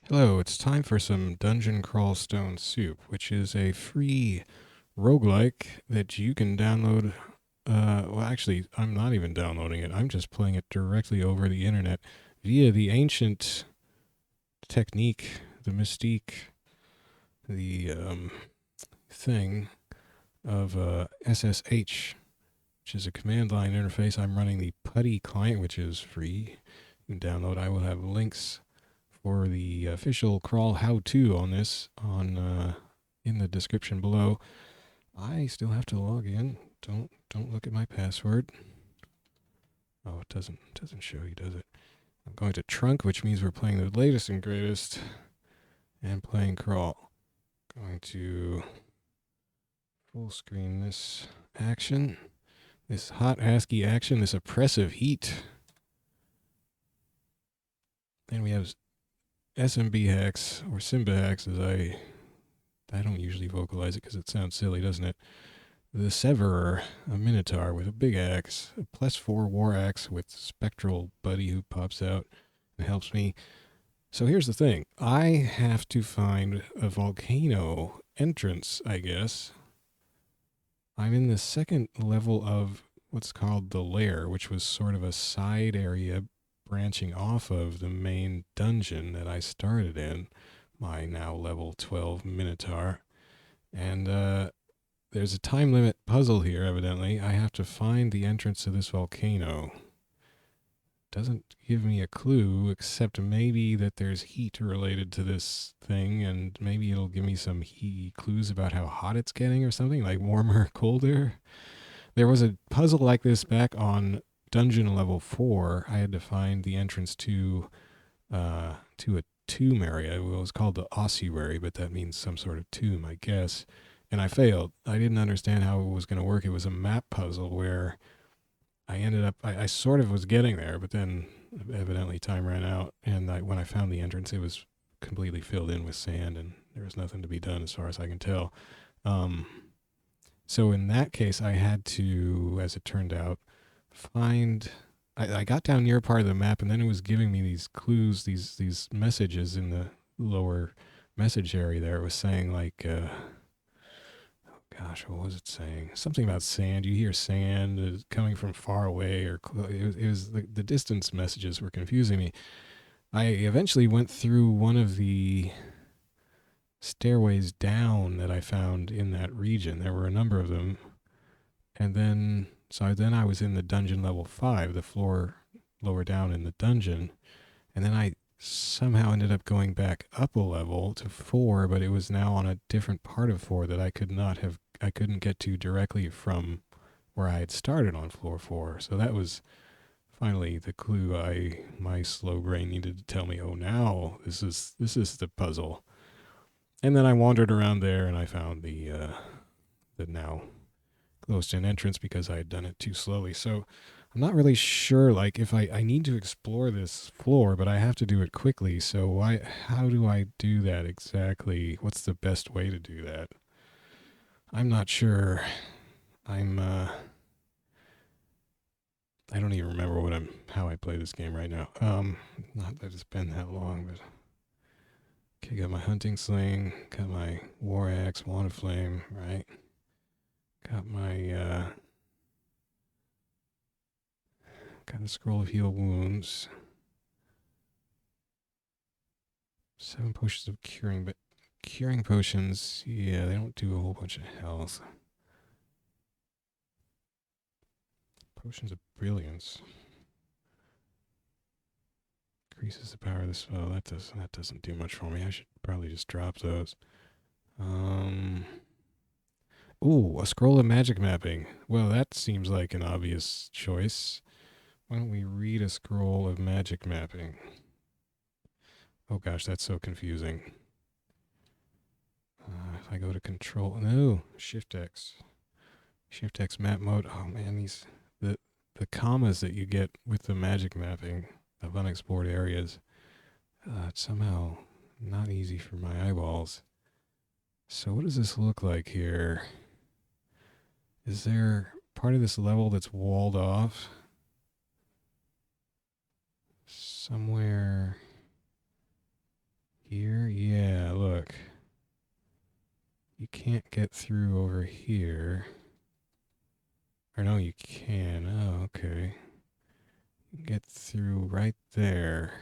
Hello, it's time for some Dungeon Crawl Stone Soup, which is a free roguelike that you can download. Well, actually, I'm not even downloading it. I'm just playing it directly over the internet via the ancient technique, the mystique, the thing of SSH, which is a command line interface. I'm running the PuTTY client, which is free. You can download. I will have links for the official crawl how-to on this in the description below. I still have to log in. Don't look at my password. Oh, it doesn't show you, does it? I'm going to trunk, which means we're playing the latest and greatest, and playing crawl. Going to full screen this action, this hot ASCII action, this oppressive heat. And we have smbhax or smbhax, as I don't usually vocalize it because it sounds silly, doesn't it? The Severer, a Minotaur with a big axe, a +4 war axe with spectral buddy who pops out and helps me. So here's the thing. I have to find a volcano entrance, I guess. I'm in the second level of what's called the Lair, which was sort of a side area branching off of the main dungeon that I started in, my now level 12 Minotaur. And there's a time limit puzzle here, evidently. I have to find the entrance to this volcano. Doesn't give me a clue, except maybe that there's heat related to this thing, and maybe it'll give me some clues about how hot it's getting or something, like warmer, colder. There was a puzzle like this back on dungeon level 4. I had to find the entrance to a tomb area. It was called the ossuary, but that means some sort of tomb, I guess. And I failed. I didn't understand how it was going to work. It was a map puzzle where I ended up, I sort of was getting there, but then evidently time ran out. And when I found the entrance, it was completely filled in with sand and there was nothing to be done as far as I can tell. Um, so in that case, I had to, as it turned out, find. I got down near a part of the map, and then it was giving me these clues, these messages in the lower message area. There, it was saying like, oh gosh, what was it saying? Something about sand. You hear sand coming from far away, or it was the distance messages were confusing me. I eventually went through one of the stairways down that I found in that region. There were a number of them, and then I was in the dungeon level 5, the floor lower down in the dungeon, and then I somehow ended up going back up a level to 4, but it was now on a different part of 4 that I couldn't get to directly from where I had started on floor 4. So that was finally the clue my slow brain needed to tell me, oh, now this is the puzzle. And then I wandered around there and I found the now closed in entrance because I had done it too slowly. So I'm not really sure, like, if I need to explore this floor, but I have to do it quickly. So how do I do that exactly? What's the best way to do that? I'm not sure. I'm I don't even remember how I play this game right now. Not that it's been that long, but okay, got my hunting sling, got my war axe, wand of flame, right? Got my got the scroll of heal wounds. 7 potions of curing, but curing potions, yeah, they don't do a whole bunch of health. Potions of brilliance increases the power of the spell. That doesn't do much for me. I should probably just drop those. Ooh, a scroll of magic mapping. Well, that seems like an obvious choice. Why don't we read a scroll of magic mapping? Oh gosh, that's so confusing. If I go to control, no, Shift X map mode. Oh man, the commas that you get with the magic mapping of unexplored areas, it's somehow not easy for my eyeballs. So what does this look like here? Is there part of this level that's walled off? Somewhere here? Yeah, look. You can't get through over here. Or no, you can. Oh, okay. You can get through right there.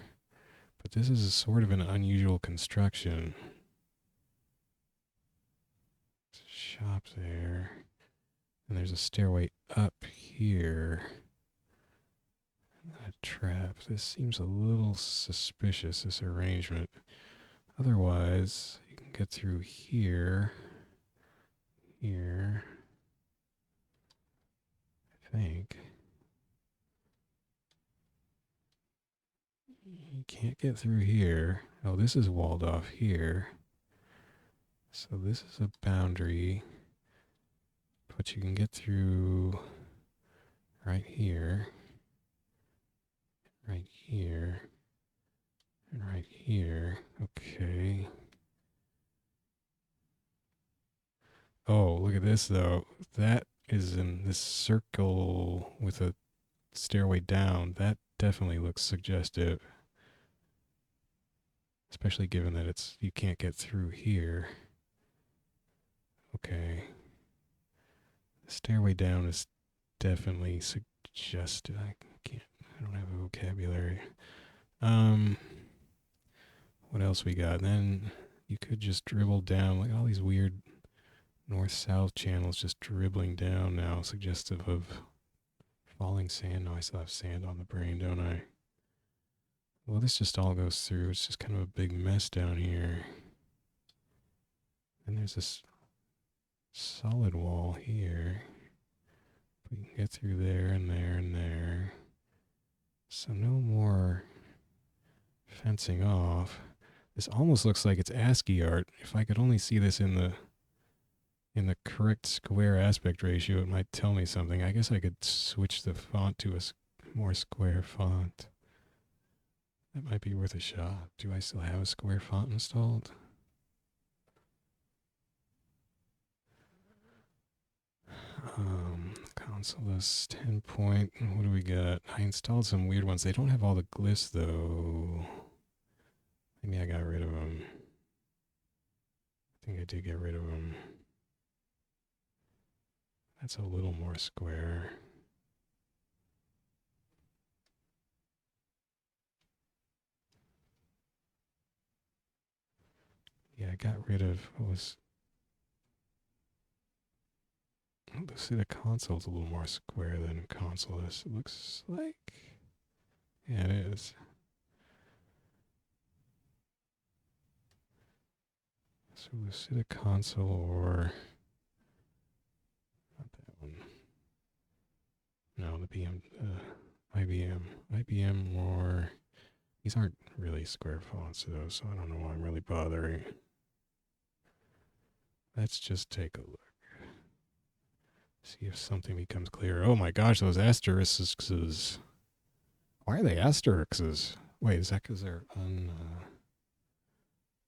But this is a sort of an unusual construction. There's a shop there. And there's a stairway up here. A trap. This seems a little suspicious, this arrangement. Otherwise, you can get through here. Here. I think. You can't get through here. Oh, this is walled off here. So this is a boundary. But you can get through right here. Right here. And right here. Okay. Oh, look at this though. That is in this circle with a stairway down. That definitely looks suggestive. Especially given that it's you can't get through here. Okay. The stairway down is definitely suggestive. I don't have a vocabulary. What else we got? Then you could just dribble down. Look at all these weird north-south channels just dribbling down now, suggestive of falling sand. No, I still have sand on the brain, don't I? Well, this just all goes through. It's just kind of a big mess down here. And there's this solid wall here. We can get through there and there and there. So no more fencing off. This almost looks like it's ASCII art. If I could only see this in the correct square aspect ratio, it might tell me something. I guess I could switch the font to a more square font. That might be worth a shot. Do I still have a square font installed? Console 10 point. What do we got? I installed some weird ones. They don't have all the glyphs though. Maybe I got rid of them. I think I did get rid of them. That's a little more square. Yeah, I got rid of what was. Let's see, the console's a little more square than console is. It looks like. Yeah, it is. So Lucida console or not that one. No, the IBM. IBM or these aren't really square fonts though, so I don't know why I'm really bothering. Let's just take a look. See if something becomes clear. Oh my gosh, those asterisks. Why are they asterisks? Wait, is that because they're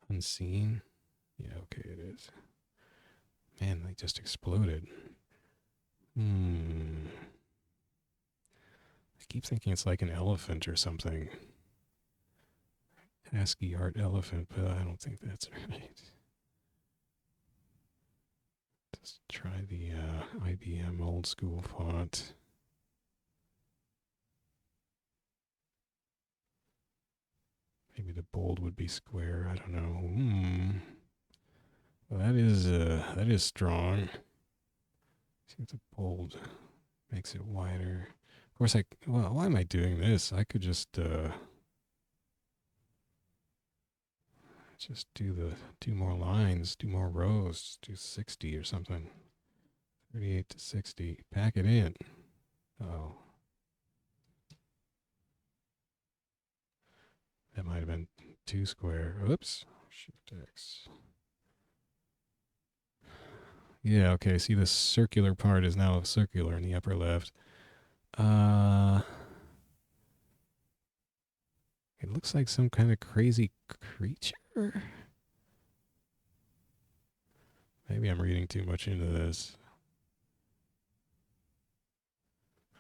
unseen? Yeah, okay, it is. Man, they just exploded. I keep thinking it's like an elephant or something. ASCII art elephant, but I don't think that's right. Let's try the IBM old school font. Maybe the bold would be square. I don't know. Well, that is strong. See if the bold makes it wider. Of course, well, why am I doing this? I could just do more lines, do more rows, do 60 or something. 38 to 60. Pack it in. Oh. That might have been too square. Oops. Shift X. Yeah, okay. See, the circular part is now circular in the upper left. It looks like some kind of crazy creature. Maybe I'm reading too much into this.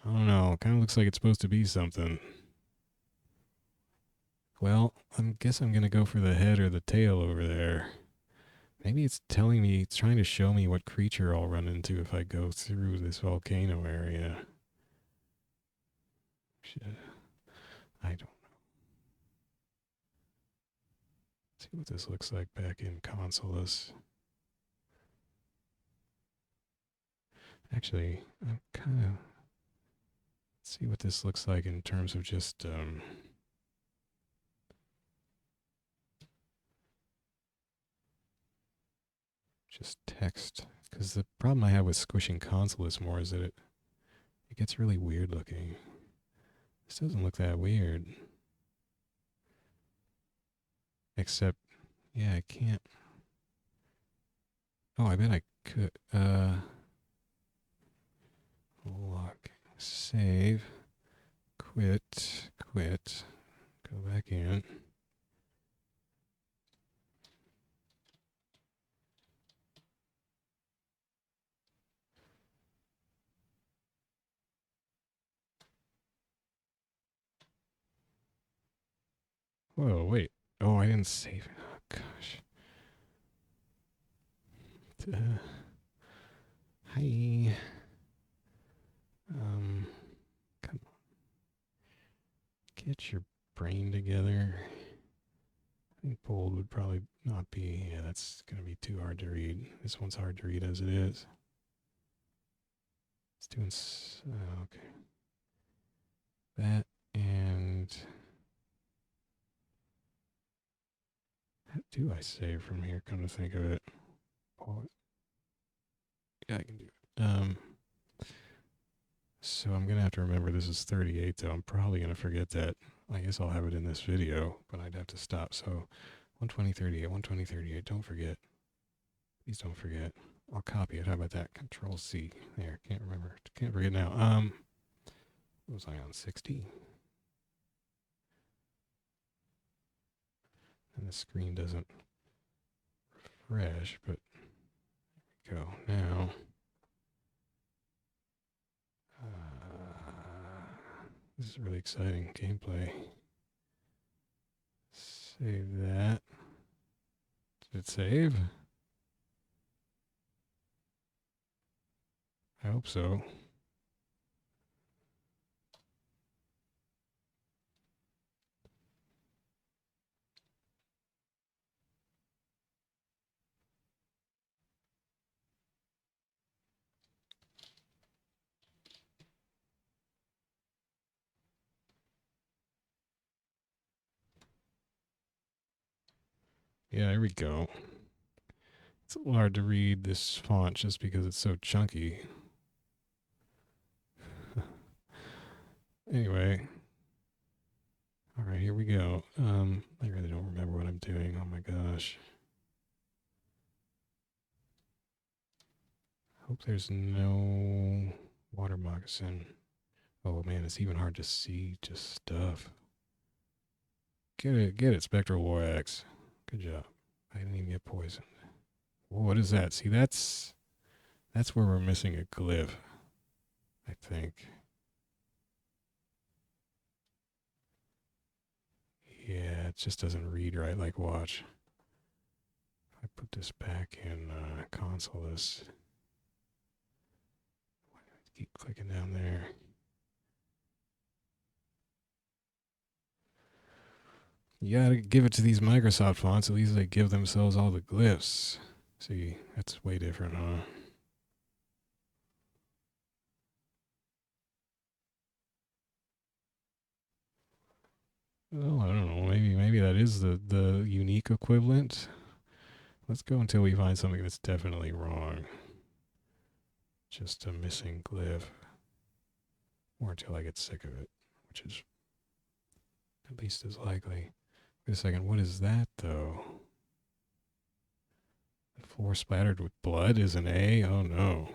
I don't know. It kind of looks like it's supposed to be something. Well, I guess I'm gonna go for the head or the tail over there. Maybe it's telling me, it's trying to show me what creature I'll run into if I go through this volcano area. I don't know. See what this looks like back in Consulus. Actually, I'm kind of see what this looks like in terms of just text. Because the problem I have with squishing Consulus more is that it gets really weird looking. This doesn't look that weird. Except, yeah, I can't. Oh, I bet I could. Lock. Save. Quit. Quit. Go back in. Whoa, wait. Oh, I didn't save it. Oh, gosh. Hi. Come on. Get your brain together. I think bold would probably not be. Yeah, that's going to be too hard to read. This one's hard to read as it is. It's doing. Okay. That and. How do I save from here? Come to think of it. Oh, yeah, I can do it. So I'm going to have to remember this is 38, though. I'm probably going to forget that. I guess I'll have it in this video, but I'd have to stop. So 12038, 12038. Don't forget. Please don't forget. I'll copy it. How about that? Control C. There. Can't remember. Can't forget now. What was I on? 60? And the screen doesn't refresh, but there we go. Now. This is really exciting gameplay. Save that. Did it save? I hope so. Yeah, here we go. It's a little hard to read this font just because it's so chunky. Anyway. All right, here we go. I really don't remember what I'm doing. Oh my gosh. Hope there's no water moccasin. Oh man, it's even hard to see just stuff. Get it, Spectral War Axe. Good job. I didn't even get poisoned. Whoa, what is that? See, that's where we're missing a glyph, I think. Yeah, it just doesn't read right. Like, watch. If I put this back in Consulus, why do I keep clicking down there? You gotta give it to these Microsoft fonts. At least they give themselves all the glyphs. See, that's way different, huh? Well, I don't know. Maybe that is the unique equivalent. Let's go until we find something that's definitely wrong. Just a missing glyph. Or until I get sick of it, which is at least as likely. Wait a second, what is that though? The floor splattered with blood is an A? Oh no.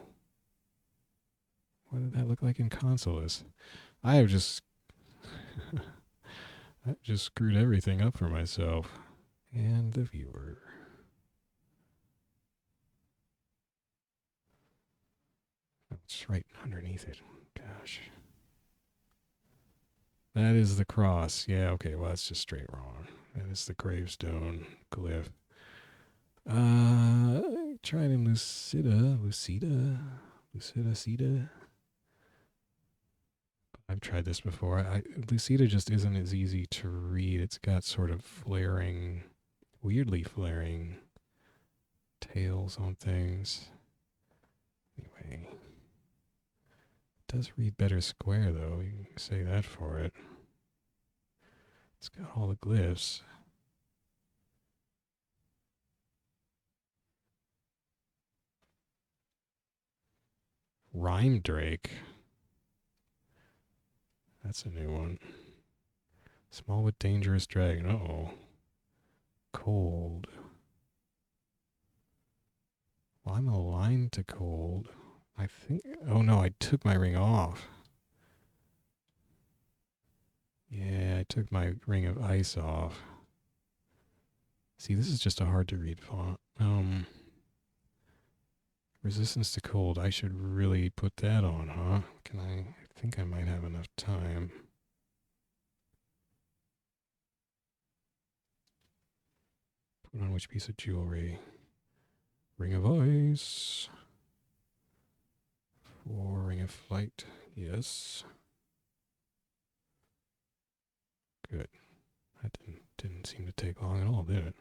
What did that look like in Consulus? I have just I just screwed everything up for myself. And the viewer. Oh, it's right underneath it. Gosh. That is the cross. Yeah, okay, well, that's just straight wrong. That is the gravestone glyph. Tried in Lucida. I've tried this before. Lucida just isn't as easy to read. It's got sort of flaring, weirdly flaring tails on things. Anyway, it does read better square though. You can say that for it. It's got all the glyphs. Rhyme Drake. That's a new one. Small but dangerous dragon. Uh-oh. Cold. Well, I'm aligned to cold. I think... Oh, no, I took my ring off. Yeah, I took my ring of ice off. See, this is just a hard-to-read font. Resistance to cold. I should really put that on, huh? I think I might have enough time. Put on which piece of jewelry? Ring of ice. For ring of flight. Yes. Good. That didn't seem to take long at all, did it?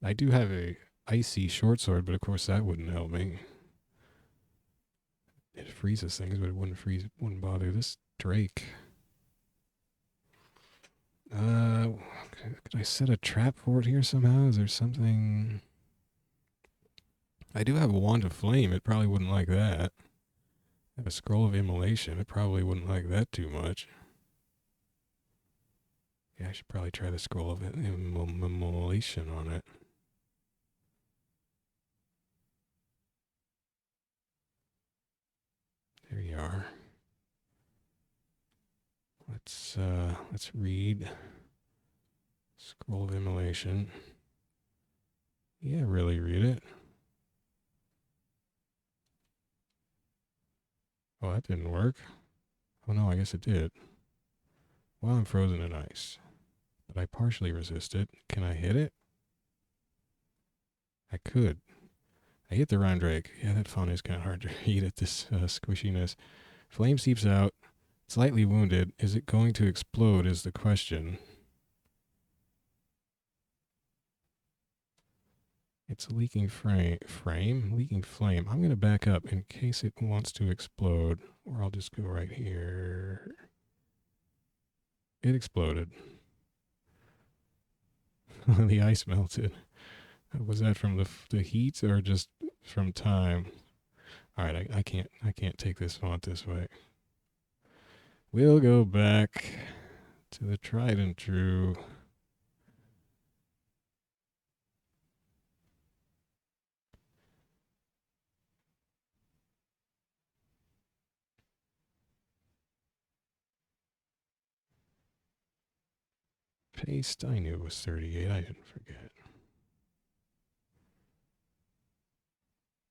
I do have a icy short sword, but of course that wouldn't help me. It freezes things, but it wouldn't bother this Drake. Could I set a trap for it here somehow? Is there something? I do have a wand of flame. It probably wouldn't like that. I have a scroll of immolation. It probably wouldn't like that too much. Yeah, I should probably try the scroll of immolation on it. There you are. Let's read. Scroll of immolation. Yeah, really read it. Oh, that didn't work. Oh no, I guess it did. Well, I'm frozen in ice. But I partially resist it. Can I hit it? I could. I hit the Rhyme Drake. Yeah, that font is kind of hard to read at this squishiness. Flame seeps out. Slightly wounded. Is it going to explode is the question. It's a leaking leaking flame. I'm going to back up in case it wants to explode, or I'll just go right here. It exploded. The ice melted. Was that from the heat or just from time? All right, I can't take this font this way. We'll go back to the tried and true. Paste, I knew it was 38. I didn't forget.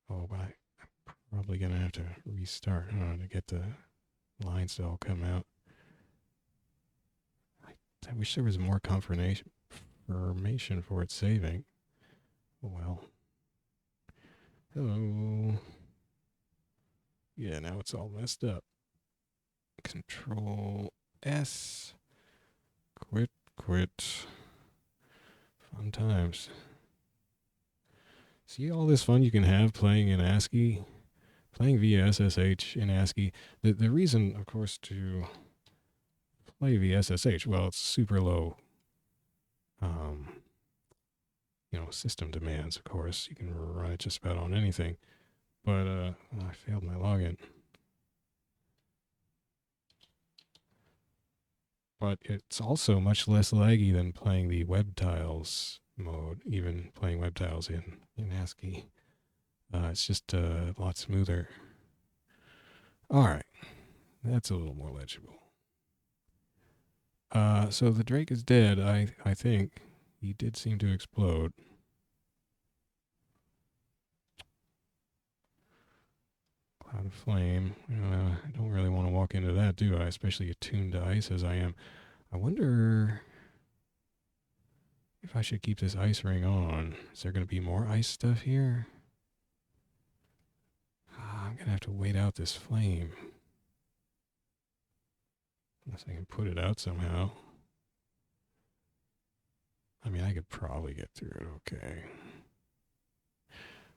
Oh, but I'm probably going to have to restart to get the lines to all come out. I wish there was more confirmation for it saving. Oh, well. Hello. Yeah, now it's all messed up. Control S. Quit. Fun times. See all this fun you can have playing in ASCII? Playing via SSH in ASCII. The reason, of course, to play via SSH, well, it's super low, system demands, of course. You can run it just about on anything. But I failed my login. But it's also much less laggy than playing the web tiles mode, even playing web tiles in ASCII. It's just a lot smoother. All right. That's a little more legible. So the Drake is dead, I think. He did seem to explode. Cloud of flame. I don't really want to walk into that, do I? Especially attuned to ice as I am. I wonder if I should keep this ice ring on. Is there going to be more ice stuff here? I'm going to have to wait out this flame. Unless I can put it out somehow. I mean, I could probably get through it okay.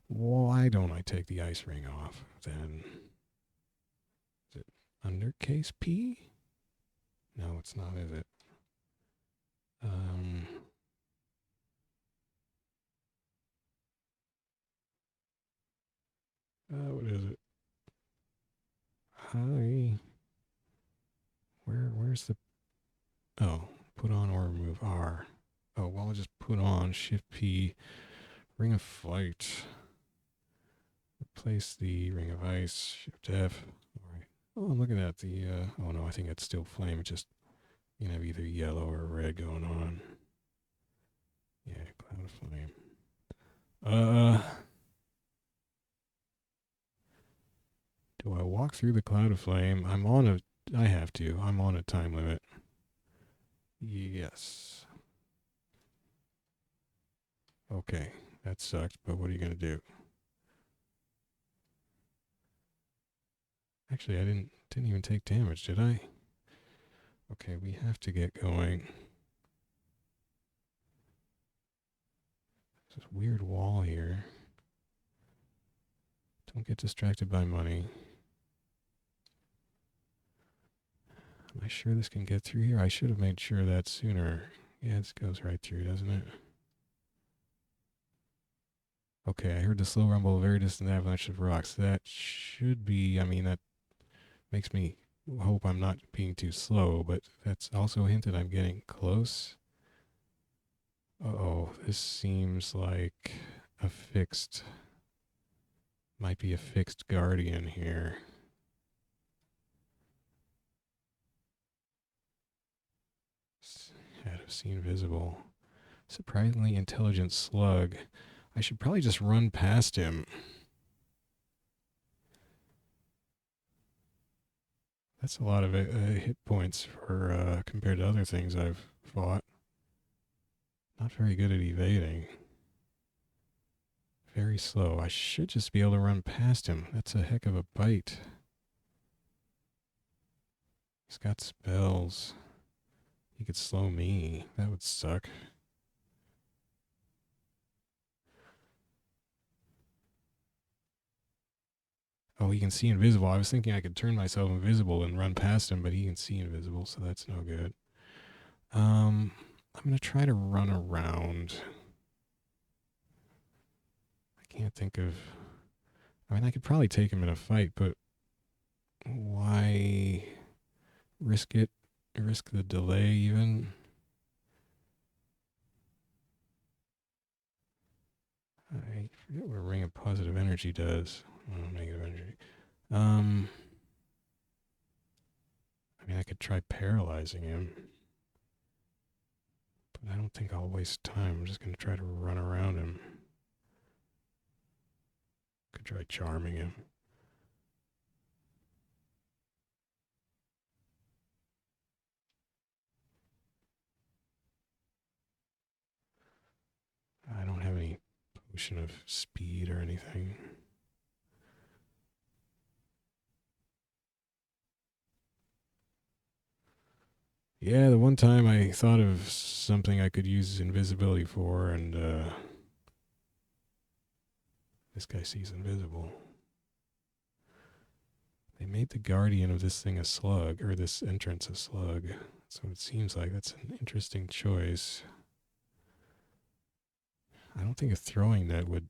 Why don't I take the ice ring off then? Is it under case P? No, it's not, is it? What is it? Hi. Where's the... Oh, put on or remove R. Oh, well, I'll just put on Shift P, Ring of Flight. Replace the Ring of Ice, Shift F. All right. Oh, I'm looking at the... oh, no, I think it's still flame. It's just, you can have either yellow or red going on. Yeah, cloud of flame. Do I walk through the cloud of flame? I have to. I'm on a time limit. Yes. Okay, that sucked, but what are you going to do? Actually, I didn't even take damage, did I? Okay, we have to get going. There's this weird wall here. Don't get distracted by money. Am I sure this can get through here? I should have made sure that sooner. Yeah, this goes right through, doesn't it? Okay, I heard the slow rumble, very distant avalanche of rocks. That should be, I mean, that makes me hope I'm not being too slow, but that's also a hint that I'm getting close. Uh-oh, this seems like a fixed, might be a fixed guardian here. Had have seen visible. Surprisingly intelligent slug. I should probably just run past him. That's a lot of hit points for compared to other things I've fought. Not very good at evading. Very slow. I should just be able to run past him. That's a heck of a bite. He's got spells. He could slow me. That would suck. Oh, he can see invisible. I was thinking I could turn myself invisible and run past him, but he can see invisible, so that's no good. I'm going to try to run around. I can't think of... I mean, I could probably take him in a fight, but why risk it? Risk the delay even? I forget what a ring of positive energy does. Oh, negative energy. I mean, I could try paralyzing him, but I don't think I'll waste time. I'm just going to try to run around him. Could try charming him. I don't have any potion of speed or anything. Yeah, the one time I thought of something I could use invisibility for, and this guy sees invisible. They made the guardian of this thing a slug, or this entrance a slug. So it seems like that's an interesting choice. I don't think a throwing net would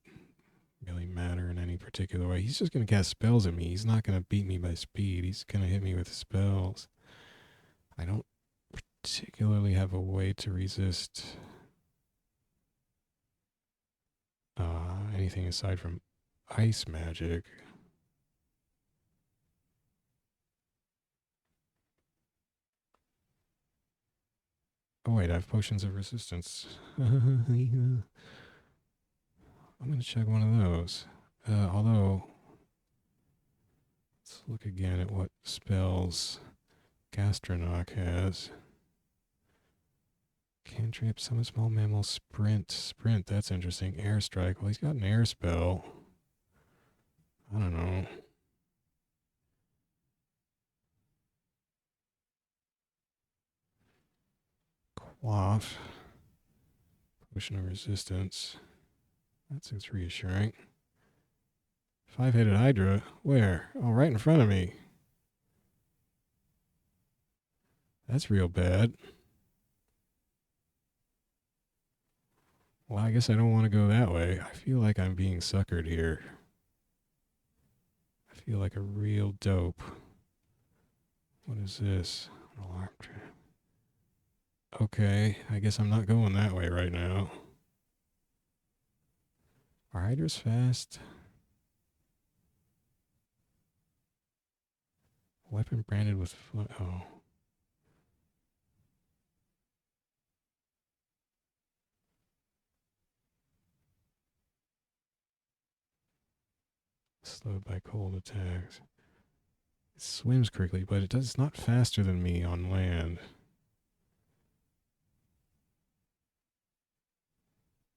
really matter in any particular way. He's just going to cast spells at me. He's not going to beat me by speed. He's going to hit me with spells. I don't particularly have a way to resist anything aside from ice magic. Oh wait, I have potions of resistance. I'm going to check one of those. Although Let's look again at what spells Gastronach has. Cantrip, summon small mammal, sprint. Sprint, that's interesting. Airstrike. Well, he's got an air spell. I don't know. Quaff. Potion of resistance. That's reassuring. Five-headed Hydra. Where? Oh, right in front of me. That's real bad. Well, I guess I don't want to go that way. I feel like I'm being suckered here. I feel like a real dope. What is this? An alarm trap. Okay, I guess I'm not going that way right now. Are Hydras fast? Weapon branded with... oh. Slowed by cold attacks. It swims quickly, but it's not faster than me on land.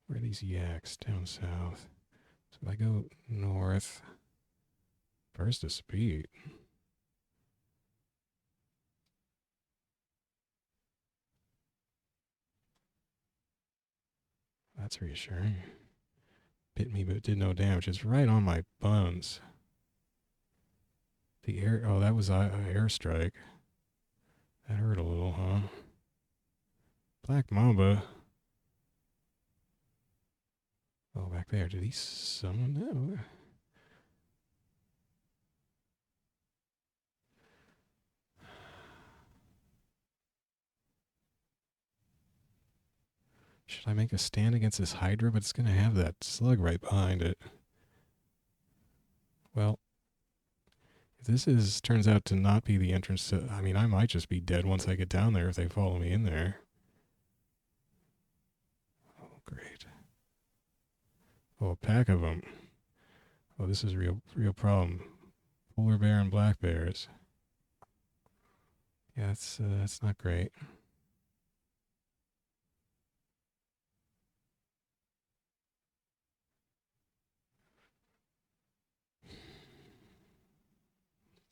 Where are these yaks? Down south. So if I go north, burst of speed. That's reassuring. Bit me, but did no damage. It's right on my buns. The air... oh, that was an airstrike. That hurt a little, huh? Black Mamba. Oh, back there. Did he summon that? Should I make a stand against this Hydra? But it's going to have that slug right behind it. Well, if this turns out to not be the entrance to... I mean, I might just be dead once I get down there if they follow me in there. Oh, great. Oh, a pack of them. Oh, this is a real problem. Polar bear and black bears. Yeah, that's not great.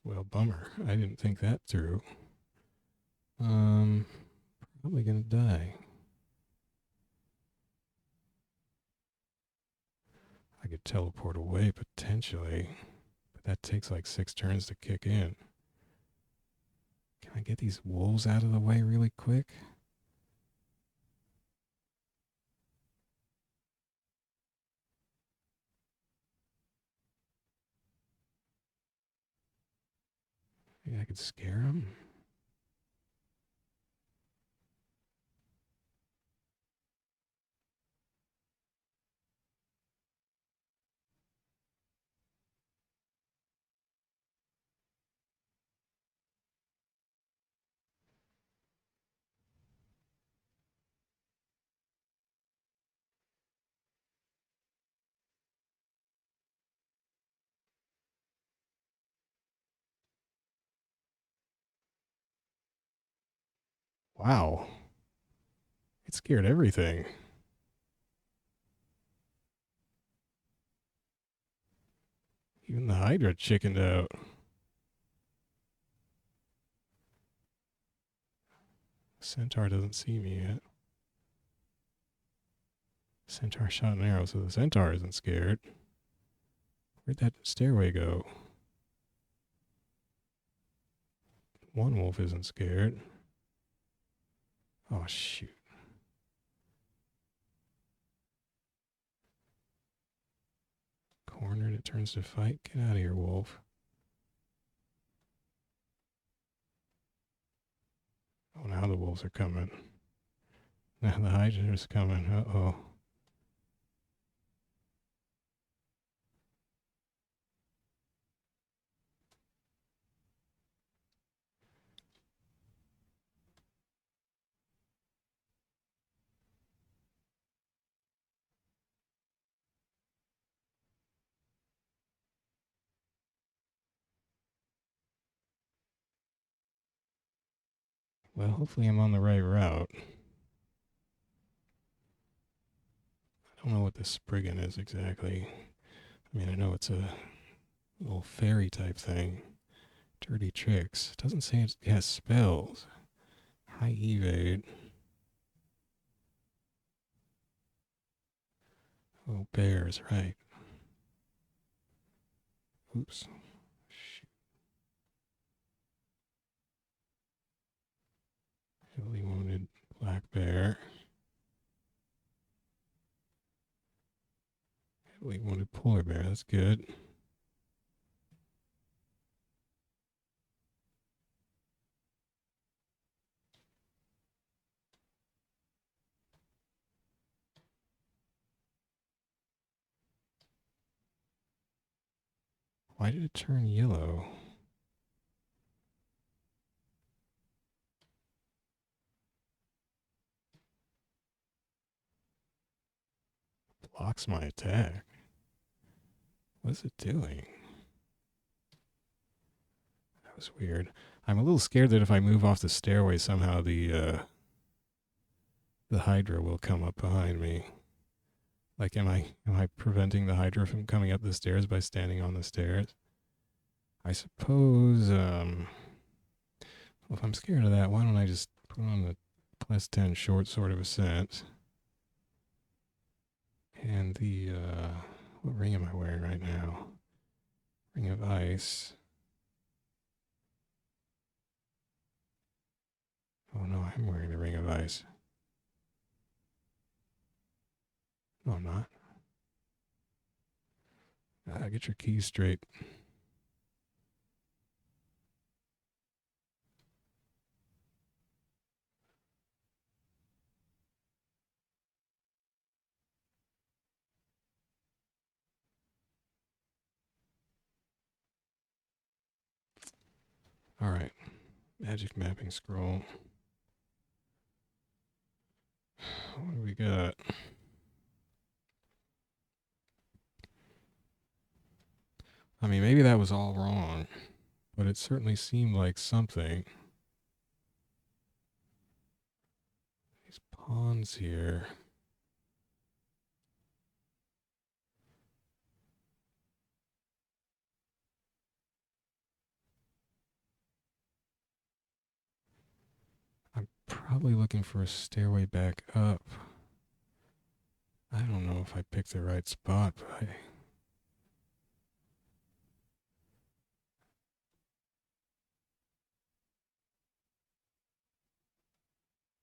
Well, bummer. I didn't think that through. Probably gonna die. I could teleport away potentially, but that takes like 6 turns to kick in. Can I get these wolves out of the way really quick? Maybe I could scare them. Wow. It scared everything. Even the Hydra chickened out. Centaur doesn't see me yet. Centaur shot an arrow, so the Centaur isn't scared. Where'd that stairway go? One wolf isn't scared. Oh, shoot. Cornered, it turns to fight. Get out of here, wolf. Oh, now the wolves are coming. Now the Hydra's coming. Uh-oh. Well, hopefully I'm on the right route. I don't know what this Spriggan is exactly. I mean, I know it's a little fairy type thing. Dirty tricks. It doesn't say it has spells. High evade. Oh, bears, right. Oops. Shoot. Heavily wounded black bear. Heavily wounded polar bear. That's good. Why did it turn yellow? Blocks my attack. What is it doing? That was weird. I'm a little scared that if I move off the stairway, somehow the Hydra will come up behind me. Like, am I preventing the Hydra from coming up the stairs by standing on the stairs? I suppose. Well, if I'm scared of that, why don't I just put on the +10 short sword of ascent and the what ring am I wearing right now? Ring of ice. Oh no, I'm wearing the ring of ice. No, I'm not. Get your keys straight. All right. Magic mapping scroll. What do we got? I mean, maybe that was all wrong, but it certainly seemed like something. These pawns here. I'm probably looking for a stairway back up. I don't know if I picked the right spot, but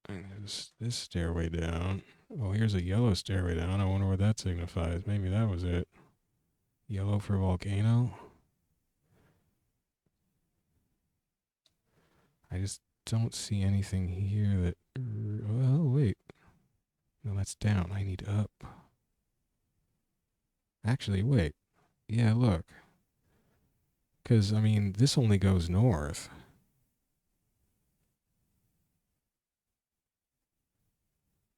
there's this stairway down. Oh, here's a yellow stairway down. I wonder what that signifies. Maybe that was it. Yellow for volcano. I just don't see anything here that. Oh, wait. No, that's down. I need up. Actually, wait. Yeah, look. Because, I mean, this only goes north.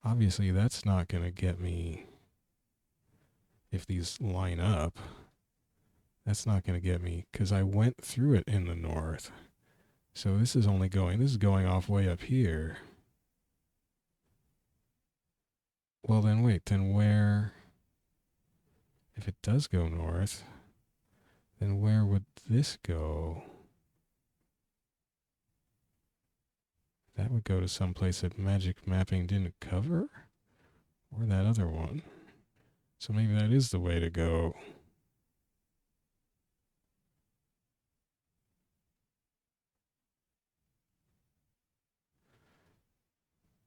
Obviously, that's not going to get me. If these line up, that's not going to get me. Because I went through it in the north. So this is going off way up here. Well, then wait, then where, if it does go north, then where would this go? That would go to some place that magic mapping didn't cover? Or that other one. So maybe that is the way to go.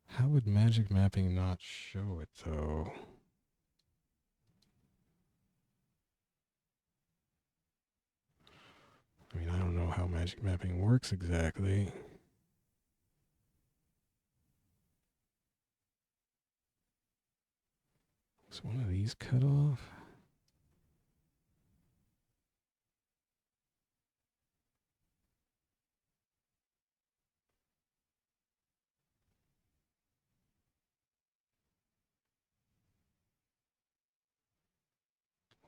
How would magic mapping not show it, though? I mean, I don't know how magic mapping works exactly. Was one of these cut off?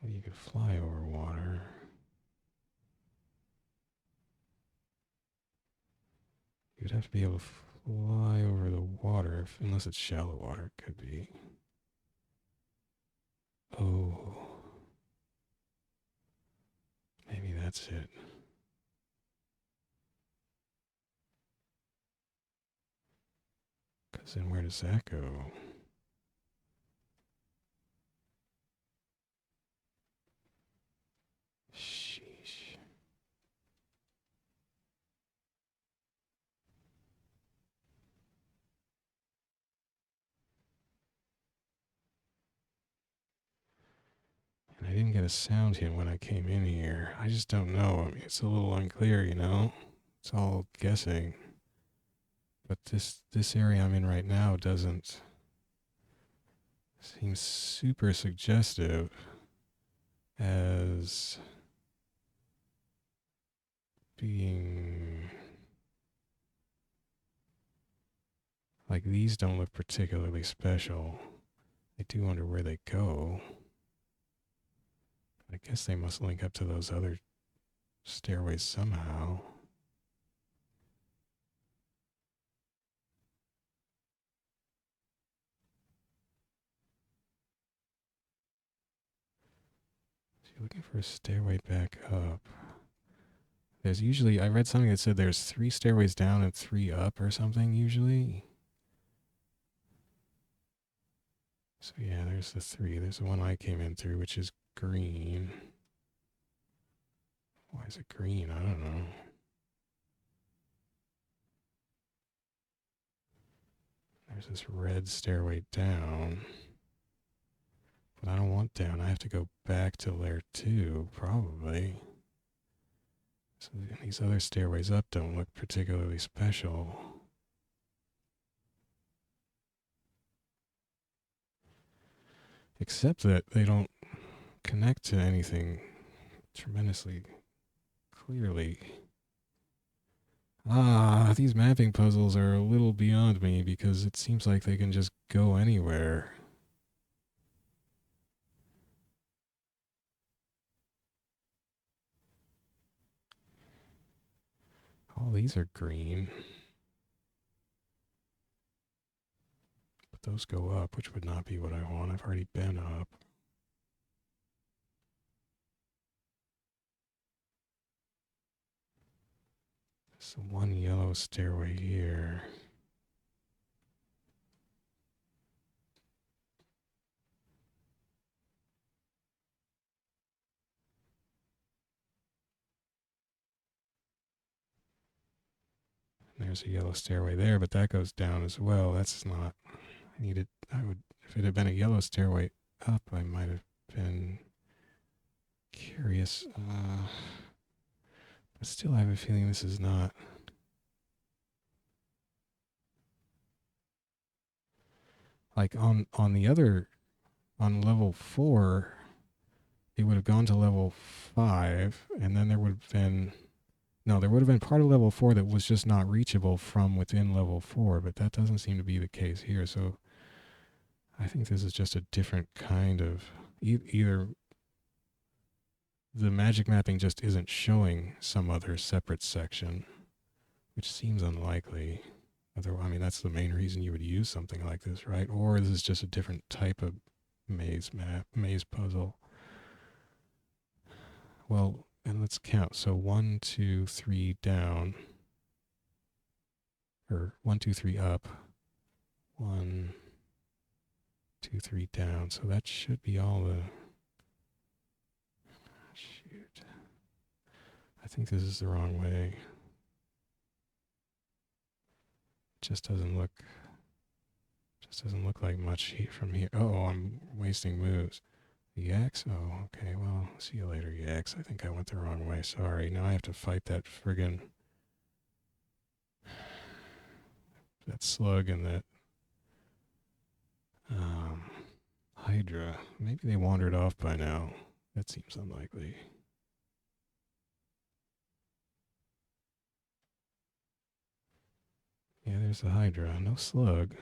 Well, you could fly over water. You'd have to be able to fly over the water, unless it's shallow water, it could be. Oh, maybe that's it. Because then where does that go? Sheesh. And I didn't get a sound hint when I came in here. I just don't know. I mean, it's a little unclear, you know? It's all guessing. But this area I'm in right now doesn't seem super suggestive as being like these don't look particularly special. I do wonder where they go. I guess they must link up to those other stairways somehow. So you're looking for a stairway back up. There's usually, I read something that said there's 3 stairways down and 3 up or something usually. So yeah, there's the 3. There's the one I came in through, which is green. Why is it green? I don't know. There's this red stairway down. But I don't want down. I have to go back to Lair 2, probably. So these other stairways up don't look particularly special. Except that they don't connect to anything tremendously clearly. Ah, these mapping puzzles are a little beyond me because it seems like they can just go anywhere. All these are green. But those go up, which would not be what I want. I've already been up. There's one yellow stairway here. There's a yellow stairway there, but that goes down as well. That's not. I would, if it had been a yellow stairway up, I might have been curious. But still, I have a feeling this is not. Like on the other, on level 4, it would have gone to level 5, and then there would have been. No, there would have been part of level 4 that was just not reachable from within level 4, but that doesn't seem to be the case here. So I think this is just a different kind of. Either the magic mapping just isn't showing some other separate section, which seems unlikely. I mean, that's the main reason you would use something like this, right? Or this is just a different type of maze puzzle. Well, and let's count. So 1, 2, 3 down, or 1, 2, 3 up, 1, 2, 3 down. So that should be all the. Shoot. I think this is the wrong way. Just doesn't look like much from here. Oh, I'm wasting moves. Yax? Oh, okay. Well, see you later, Yax. I think I went the wrong way. Sorry. Now I have to fight that friggin' that slug and that Hydra. Maybe they wandered off by now. That seems unlikely. Yeah, there's the Hydra. No slug.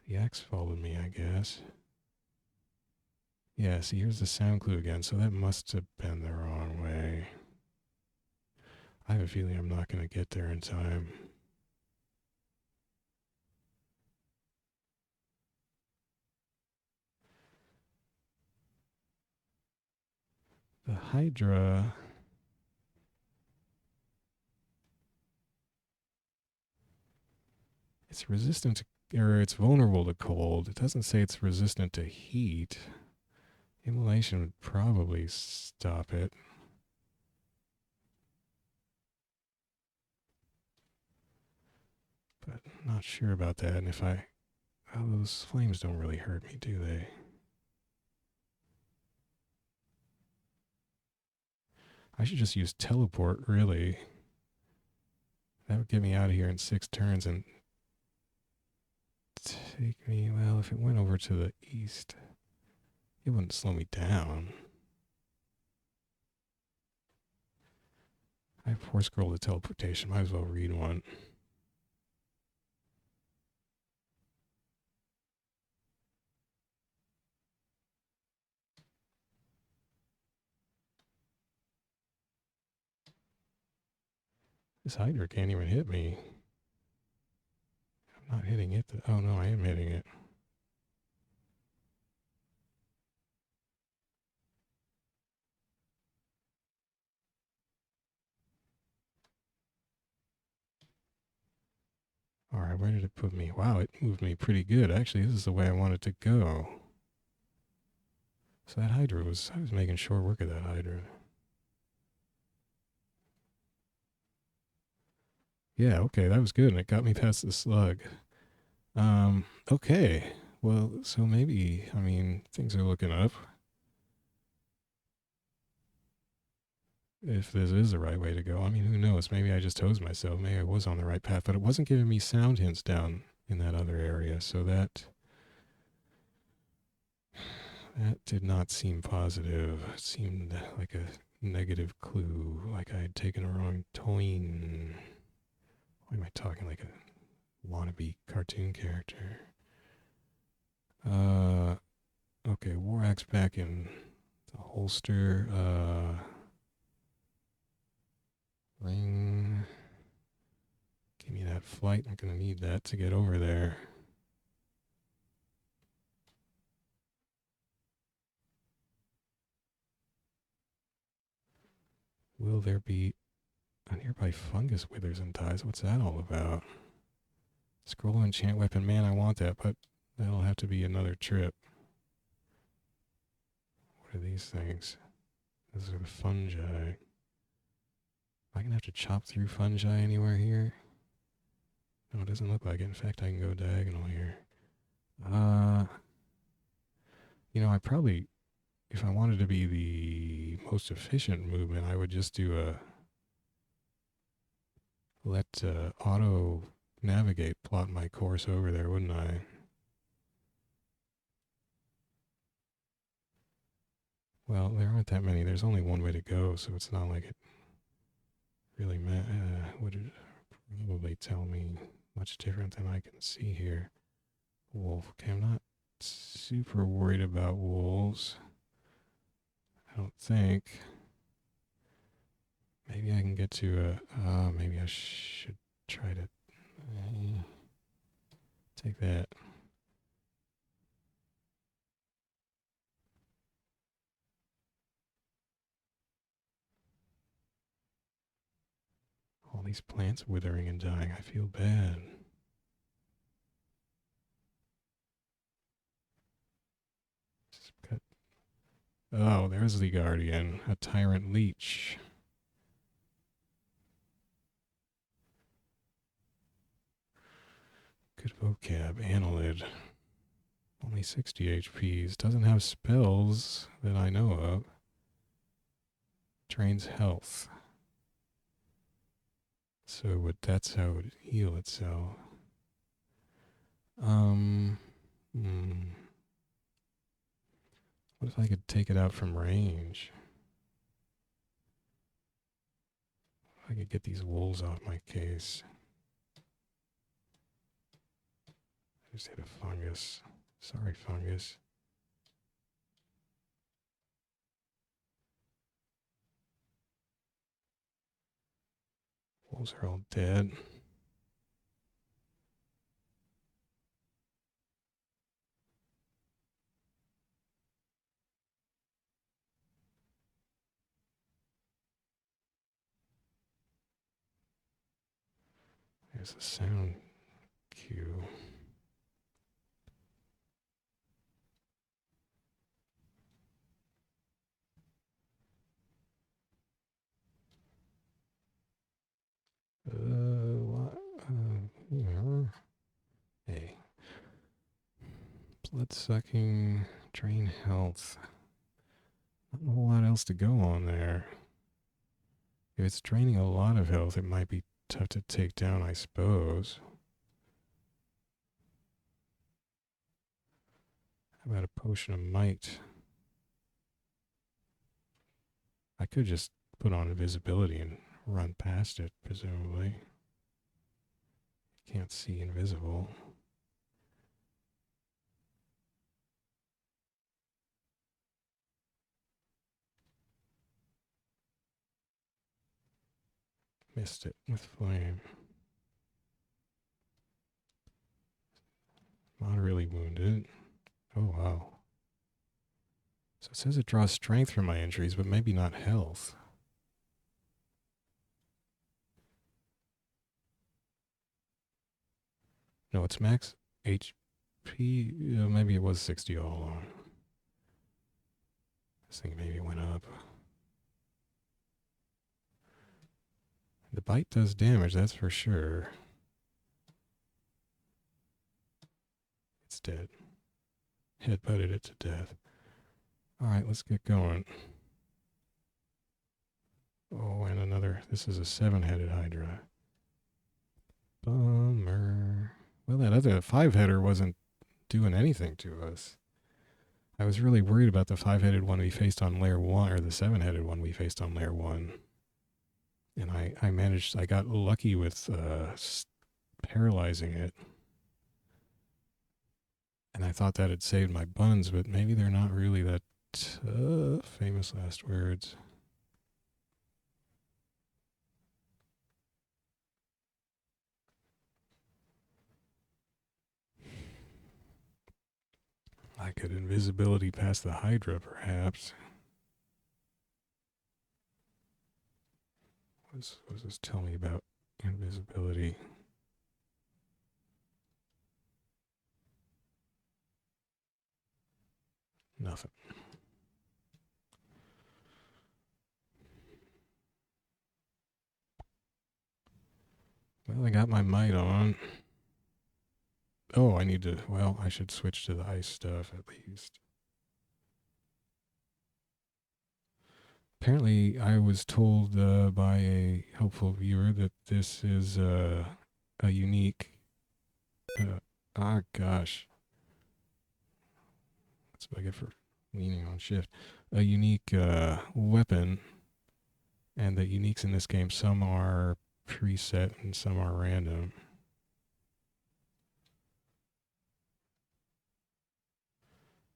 The axe followed me, I guess. Yeah, see, here's the sound clue again, so that must have been the wrong way. I have a feeling I'm not going to get there in time. The hydra... It's resistant to, or it's vulnerable to cold. It doesn't say it's resistant to heat. Immolation would probably stop it. But not sure about that. And if I... Oh, those flames don't really hurt me, do they? I should just use teleport, really. That would get me out of here in 6 turns and take me... Well, if it went over to the east, it wouldn't slow me down. I have 4 scroll to teleportation. Might as well read one. This hydra can't even hit me. I'm not hitting it. Oh no, I am hitting it. Alright, where did it put me? Wow, it moved me pretty good. Actually, this is the way I wanted to go. So that hydra was... I was making short work of that hydra. Yeah, okay, that was good, and it got me past the slug. Okay. Well, so maybe, I mean, things are looking up. If this is the right way to go. I mean, who knows? Maybe I just hosed myself. Maybe I was on the right path, but it wasn't giving me sound hints down in that other area, so that did not seem positive. It seemed like a negative clue, like I had taken a wrong toin. Why am I talking like a wannabe cartoon character? Okay, war axe back in the holster. Ring. Give me that flight. I'm gonna need that to get over there. Will there be a nearby fungus withers and dies? What's that all about? Scroll enchant weapon. Man, I want that, but that'll have to be another trip. What are these things? Those are the fungi. Am I gonna have to chop through fungi anywhere here? No, it doesn't look like it. In fact, I can go diagonal here. You know, I probably, if I wanted to be the most efficient movement, I would just do a let auto navigate plot my course over there, wouldn't I? Well, there aren't that many. There's only one way to go, so it's not like it really would probably tell me much different than I can see here. Wolf. Okay, I'm not super worried about wolves. I don't think. Maybe I can get to a... maybe I should try to... take that. All these plants withering and dying. I feel bad. Oh, there's the guardian. A tyrant leech. Good vocab. Annelid. Only 60 HPs. Doesn't have spells that I know of. Drains health. So that's how it would heal itself. What if I could take it out from range? If I could get these wolves off my case. I just hit a fungus. Sorry, fungus. Wolves are all dead. There's a sound cue. What? Yeah. Hey. Blood sucking, drain health. Not a whole lot else to go on there. If it's draining a lot of health, it might be tough to take down, I suppose. How about a potion of might? I could just put on invisibility and run past it, presumably. Can't see invisible. Missed it with flame. Moderately wounded. Oh, wow. So it says it draws strength from my injuries, but maybe not health. No, it's max HP. Maybe it was 60 all along. This thing maybe went up. The bite does damage, that's for sure. It's dead. Headbutted it to death. Alright, let's get going. Oh, and another. This is a 7-headed hydra. Bummer. Well, that other 5-header wasn't doing anything to us. I was really worried about the 5-headed one we faced on Lair 1, or the 7-headed one we faced on Lair 1. And I got lucky with paralyzing it. And I thought that had saved my buns, but maybe they're not really that tough. Famous last words. I could invisibility past the hydra, perhaps. What does this tell me about invisibility? Nothing. Well, I got my might on. Oh, I need to, well, I should switch to the ice stuff at least. Apparently, I was told by a helpful viewer that this is a unique, gosh. That's what I get for leaning on shift. A unique weapon, and the uniques in this game, some are preset and some are random.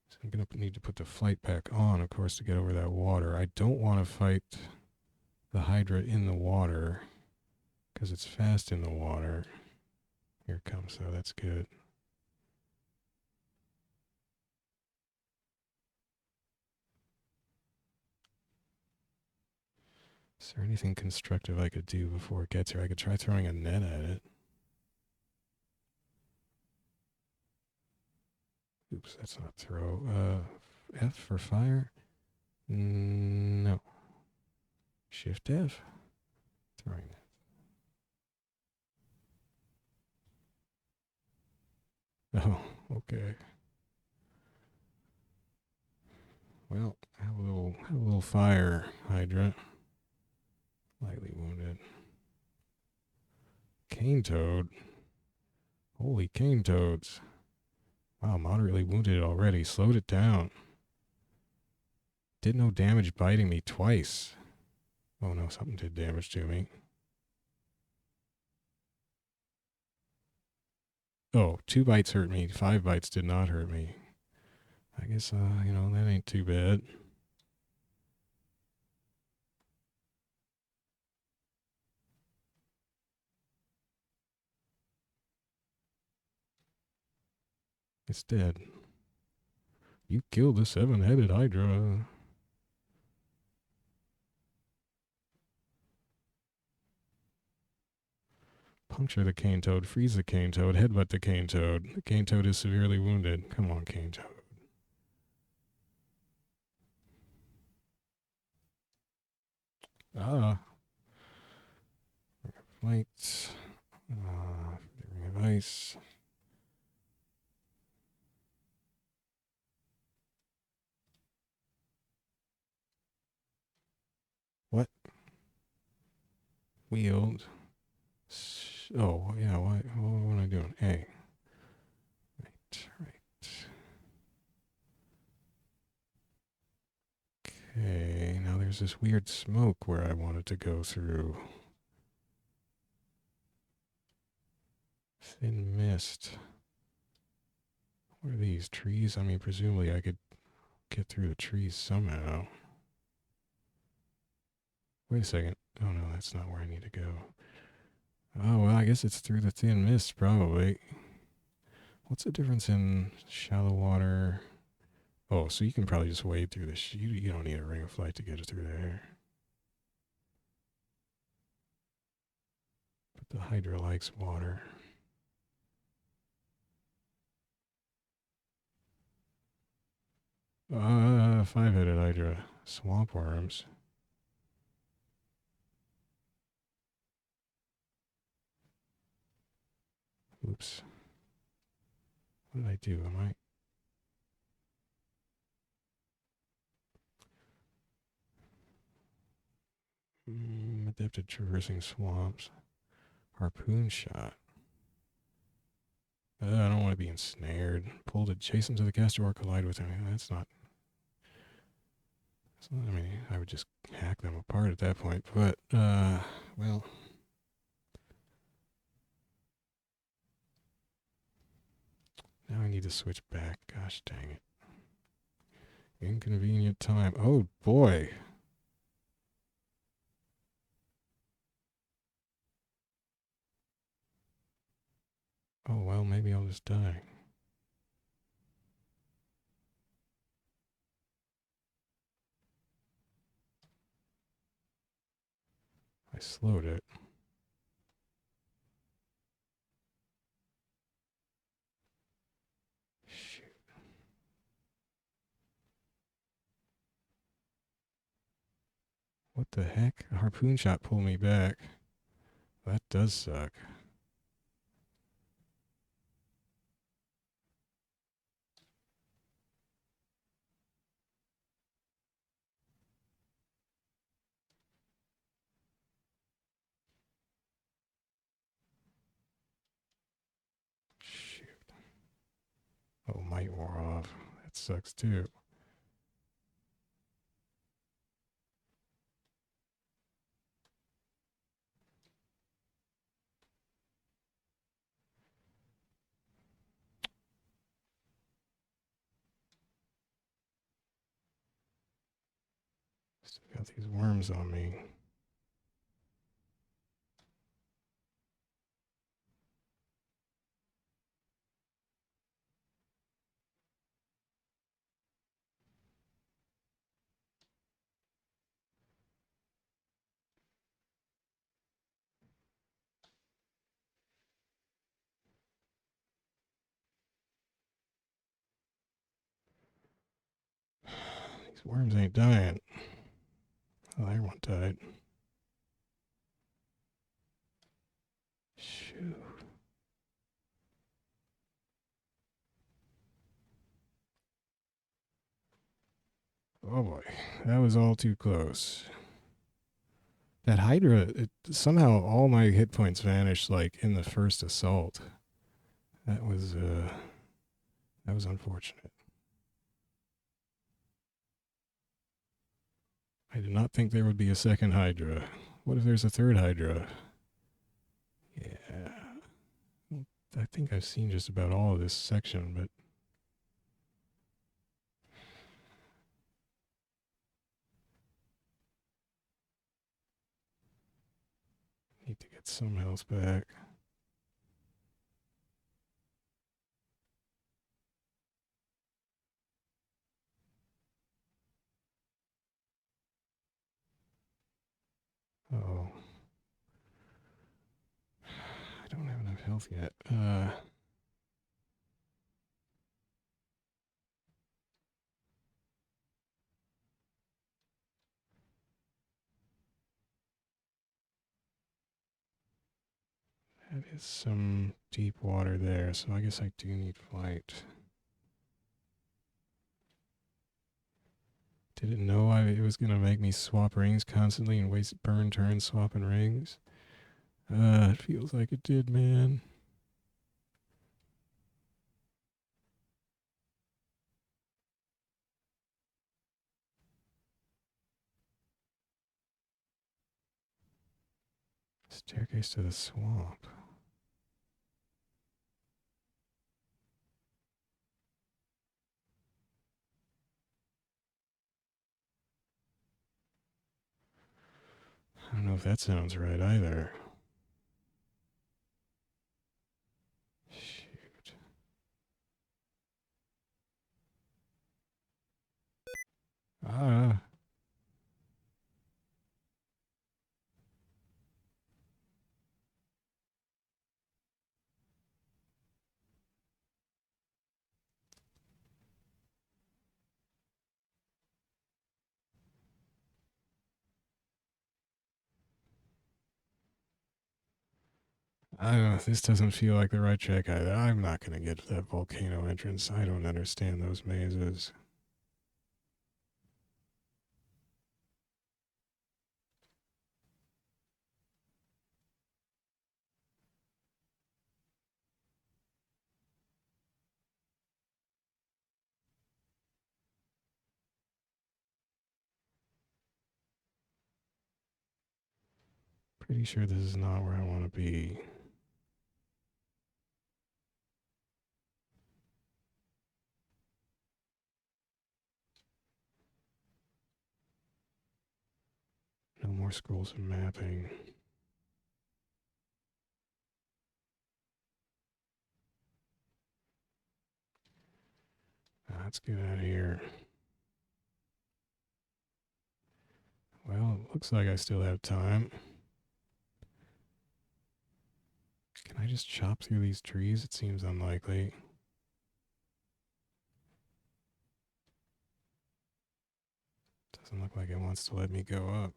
So I'm going to need to put the flight pack on, of course, to get over that water. I don't want to fight the hydra in the water because it's fast in the water. Here it comes, though. That's good. Is there anything constructive I could do before it gets here? I could try throwing a net at it. Oops, that's not throw. F for fire? No. Shift F. Throwing it. Oh, okay. Well, have a little fire, Hydra. Lightly wounded. Cane toad. Holy cane toads. Wow, moderately wounded already. Slowed it down. Did no damage biting me twice. Oh no, something did damage to me. Oh, 2 bites hurt me. 5 bites did not hurt me. I guess, that ain't too bad. It's dead. You killed the 7-headed hydra. Puncture the cane toad, freeze the cane toad, headbutt the cane toad. The cane toad is severely wounded. Come on, cane toad. Ah. Lights. Ring of ice. What? Wield. Oh, yeah, what am I doing? A. Right. Okay, now there's this weird smoke where I wanted to go through. Thin mist. What are these? Trees? I mean, presumably I could get through the trees somehow. Wait a second. Oh no, that's not where I need to go. Oh, well, I guess it's through the thin mist, probably. What's the difference in shallow water? Oh, so you can probably just wade through this. You don't need a ring of flight to get it through there. But the hydra likes water. Five-headed hydra. Swamp worms. Oops. What did I do? Am I... adept at traversing swamps. Harpoon shot. I don't want to be ensnared. Pull to chase him to the caster or collide with him. That's not... I mean, I would just hack them apart at that point. But, well... Now I need to switch back. Gosh dang it. Inconvenient time. Oh, boy. Oh, well, maybe I'll just die. I slowed it. Shoot. What the heck? A harpoon shot pulled me back. That does suck. Shoot. Oh, might wore off. That sucks too. Still got these worms on me. These worms ain't dying. Oh, there one died. Shoot. Oh boy, that was all too close. That hydra, somehow all my hit points vanished like in the first assault. That was unfortunate. I did not think there would be a second hydra. What if there's a third hydra? Yeah. I think I've seen just about all of this section, but need to get some health back. Oh. I health yet. That is some deep water there, so I guess I do need flight. Didn't know it was going to make me swap rings constantly and waste burn turns swapping rings. It feels like it did, man. Staircase to the swamp. I don't know if that sounds right either. Shoot. Ah. I don't know. This doesn't feel like the right track either. I'm not going to get to that volcano entrance. I don't understand those mazes. Pretty sure this is not where I want to be. No more scrolls of mapping. Let's get out of here. Well, it looks like I still have time. Can I just chop through these trees? It seems unlikely. Doesn't look like it wants to let me go up.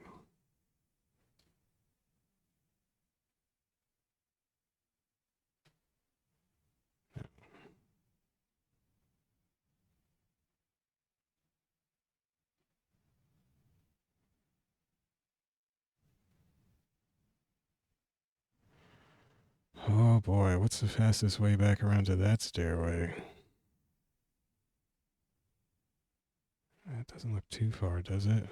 Oh boy, what's the fastest way back around to that stairway? That doesn't look too far, does it?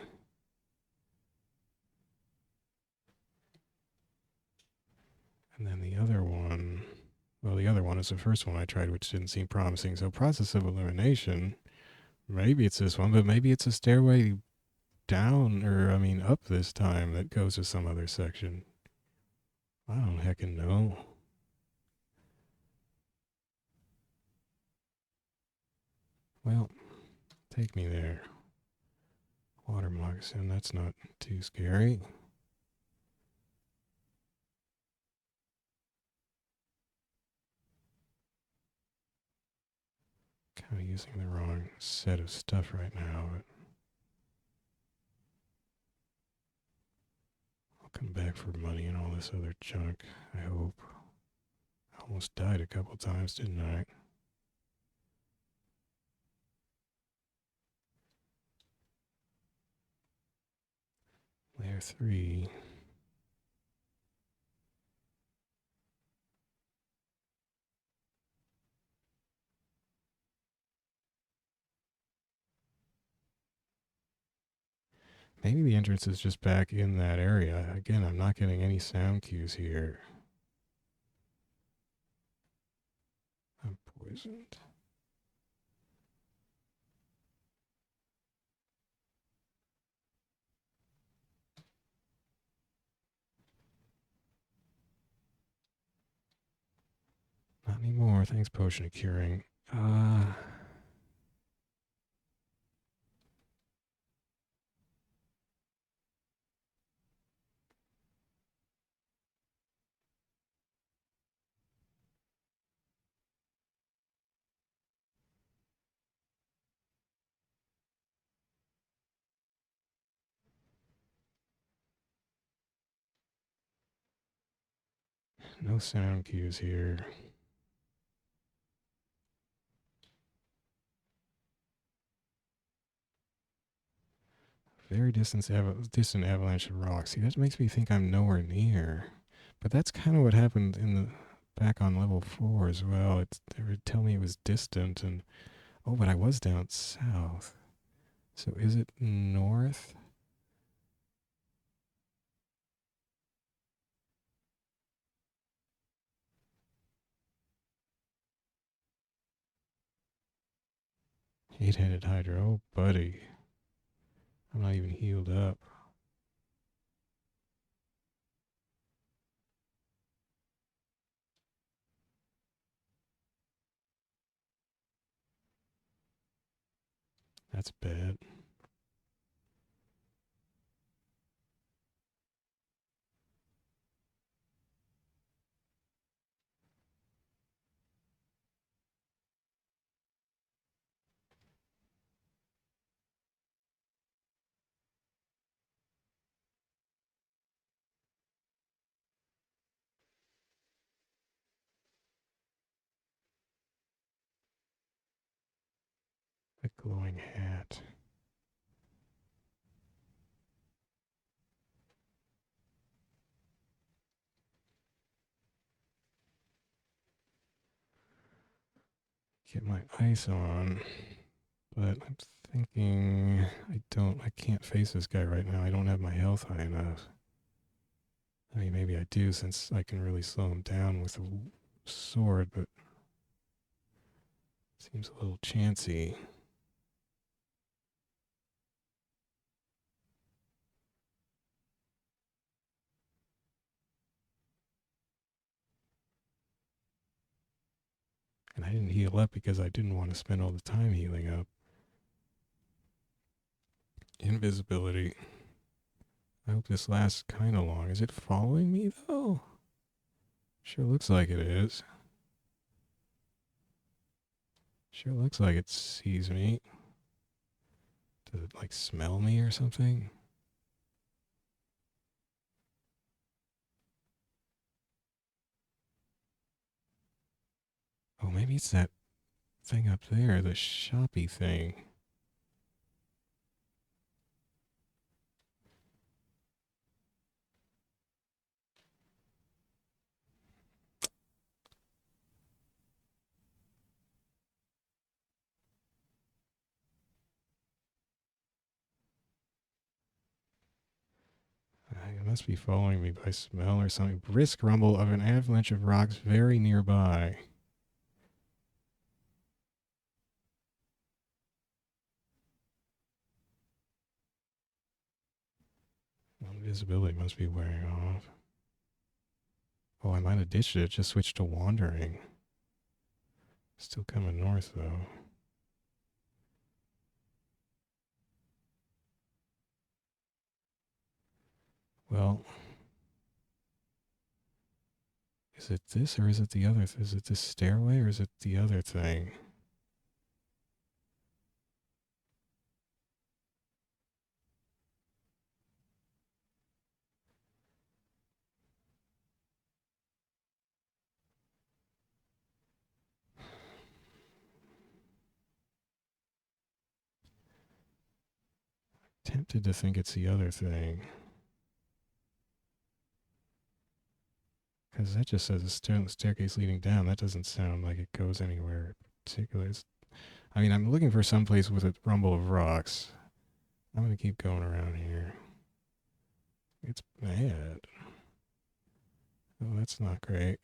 And then the other one, well, the other one is the first one I tried, which didn't seem promising. So process of elimination, maybe it's this one, but maybe it's a stairway down, or I mean up this time that goes to some other section. I don't heckin' know. Well, take me there. Water moccasin, that's not too scary. Kind of using the wrong set of stuff right now, but I'll come back for money and all this other junk, I hope. I almost died a couple times, didn't I? Layer 3. Maybe the entrance is just back in that area. Again, I'm not getting any sound cues here. I'm poisoned. Not anymore. Thanks, potion of curing. No sound cues here. Very distant avalanche of rocks. See, that makes me think I'm nowhere near. But that's kind of what happened in the back on level 4 as well. They would tell me it was distant, and oh, but I was down south. So is it north? Eight-headed hydra. Oh, buddy. I'm not even healed up. That's bad. A glowing hat. Get my ice on. But I'm thinking I can't face this guy right now. I don't have my health high enough. I mean, maybe I do since I can really slow him down with a sword, but it seems a little chancy. And I didn't heal up because I didn't want to spend all the time healing up. Invisibility. I hope this lasts kind of long. Is it following me, though? Sure looks like it is. Sure looks like it sees me. Does it, like, smell me or something? Oh, maybe it's that thing up there, the shoppy thing. It must be following me by smell or something. Brisk rumble of an avalanche of rocks very nearby. Well, invisibility must be wearing off. Oh, I might have ditched it. Just switched to wandering. Still coming north, though. Well, is it this or is it the other? Is it this stairway or is it the other thing? Tempted to think it's the other thing. Because that just says a staircase leading down. That doesn't sound like it goes anywhere particular. I mean, I'm looking for someplace with a rumble of rocks. I'm going to keep going around here. It's bad. Oh, that's not great.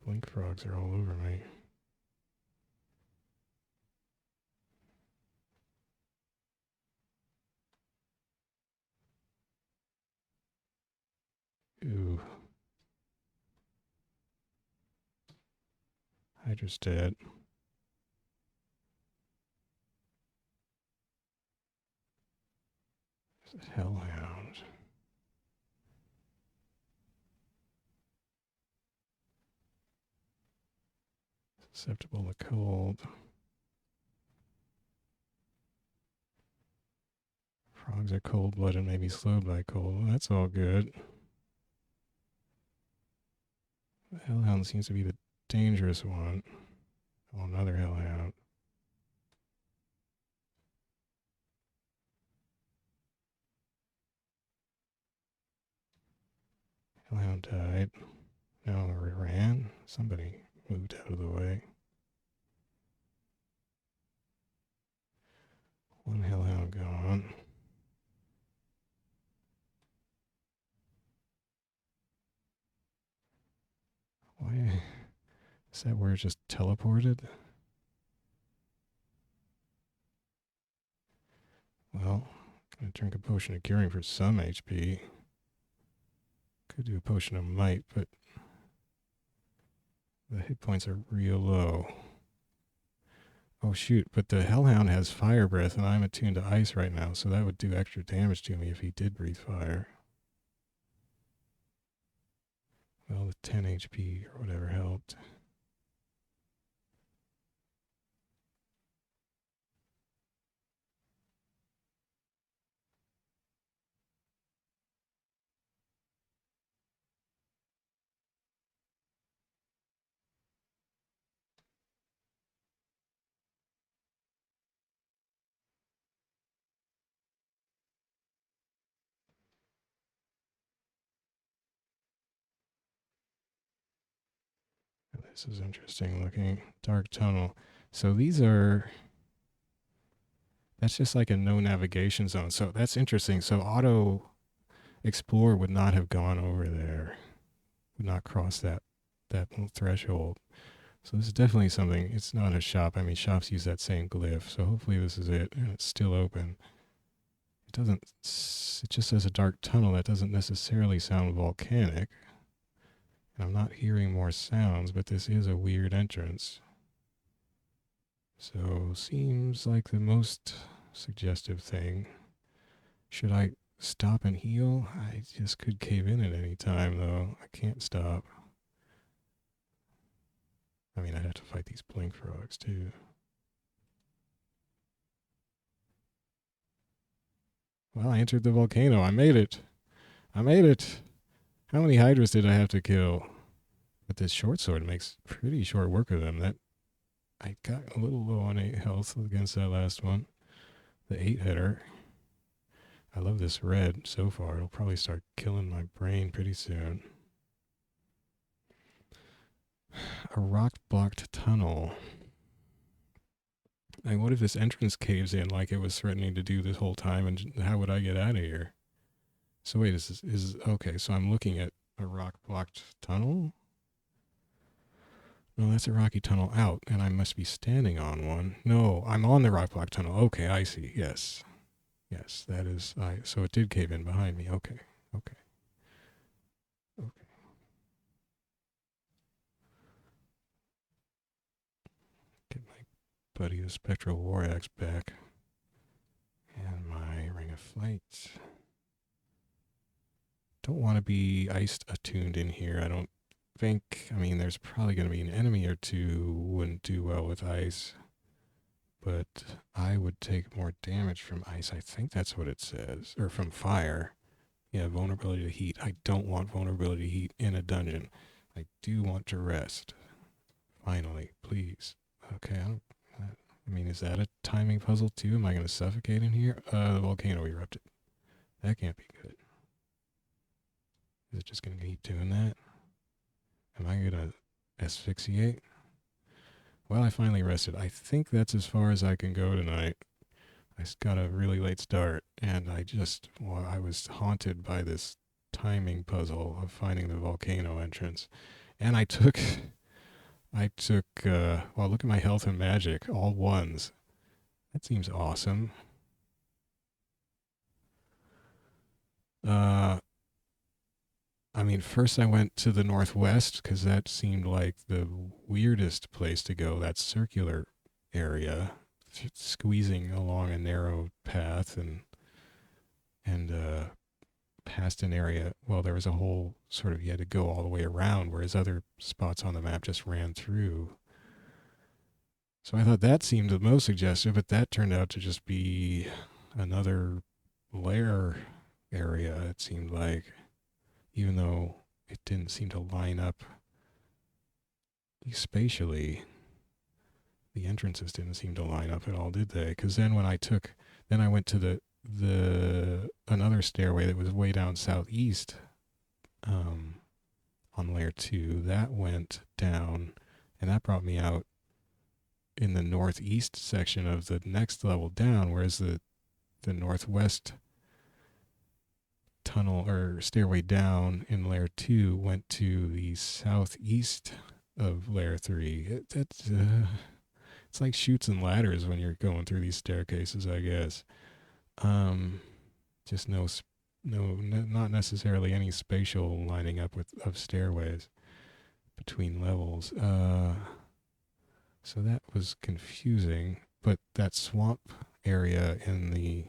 Blink frogs are all over me. Ooh. Hydra's dead. Hellhound. Susceptible to cold. Frogs are cold-blooded, maybe slowed by cold. Well, that's all good. The hellhound seems to be the dangerous one. Oh, another hellhound. Hellhound died. Now it ran. Somebody moved out of the way. One hellhound gone. Why? Is that where it just teleported? Well, gonna drink a potion of curing for some HP. Could do a potion of might, but the hit points are real low. Oh shoot, but the hellhound has fire breath and I'm attuned to ice right now, so that would do extra damage to me if he did breathe fire. Well, the 10 HP or whatever helped. This is interesting looking. Dark tunnel. So these are... That's just like a no navigation zone. So that's interesting. So auto explore would not have gone over there. Would not cross that little threshold. So this is definitely something. It's not a shop. I mean, shops use that same glyph. So hopefully this is it and it's still open. It doesn't... It just says a dark tunnel. That doesn't necessarily sound volcanic. And I'm not hearing more sounds, but this is a weird entrance. So, seems like the most suggestive thing. Should I stop and heal? I just could cave in at any time, though. I can't stop. I mean, I'd have to fight these blink frogs, too. Well, I entered the volcano. I made it. I made it. How many hydras did I have to kill? But this short sword makes pretty short work of them. That I got a little low on 8 health against that last one. The 8 hitter. I love this red so far. It'll probably start killing my brain pretty soon. A rock-blocked tunnel. And what if this entrance caves in like it was threatening to do this whole time, and how would I get out of here? So wait, is okay, so I'm looking at a rock-blocked tunnel? No, that's a rocky tunnel out, and I must be standing on one. No, I'm on the rock-blocked tunnel. Okay, I see. Yes. Yes, that is... so it did cave in behind me. Okay. Okay. Okay. Get my buddy the Spectral War Axe back. And my Ring of Flight. Don't want to be ice attuned in here. I don't think... I mean, there's probably going to be an enemy or two who wouldn't do well with ice. But I would take more damage from ice. I think that's what it says. Or from fire. Yeah, vulnerability to heat. I don't want vulnerability to heat in a dungeon. I do want to rest. Finally, please. Okay, I mean, is that a timing puzzle too? Am I going to suffocate in here? The volcano erupted. That can't be good. Is it just going to keep doing that? Am I going to asphyxiate? Well, I finally rested. I think that's as far as I can go tonight. I got a really late start, and I was haunted by this timing puzzle of finding the volcano entrance. And I took, well, look at my health and magic, all ones. That seems awesome. I mean, first I went to the northwest because that seemed like the weirdest place to go, that circular area, squeezing along a narrow path and past an area. Well, there was a whole sort of, you had to go all the way around, whereas other spots on the map just ran through. So I thought that seemed the most suggestive, but that turned out to just be another Lair area, it seemed like, even though it didn't seem to line up spatially. The entrances didn't seem to line up at all, did they? Because then then I went to the another stairway that was way down southeast on layer 2. That went down, and that brought me out in the northeast section of the next level down, whereas the northwest tunnel or stairway down in layer 2 went to the southeast of layer 3. It's like chutes and ladders when you're going through these staircases, I guess. Just not necessarily any spatial lining up of stairways between levels. So that was confusing. But that swamp area in the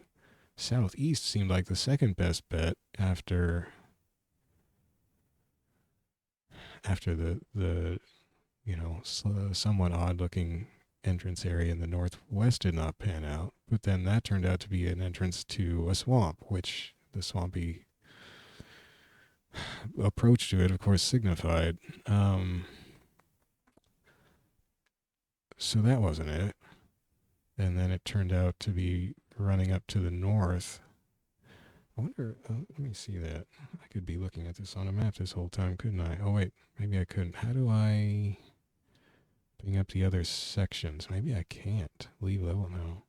southeast seemed like the second best bet after the somewhat odd looking entrance area in the northwest did not pan out, but then that turned out to be an entrance to a swamp, which the swampy approach to it, of course, signified. So that wasn't it. And then it turned out to be running up to the north. I wonder, let me see that. I could be looking at this on a map this whole time, couldn't I? Oh, wait, maybe I couldn't. How do I bring up the other sections? Maybe I can't. Leave level now.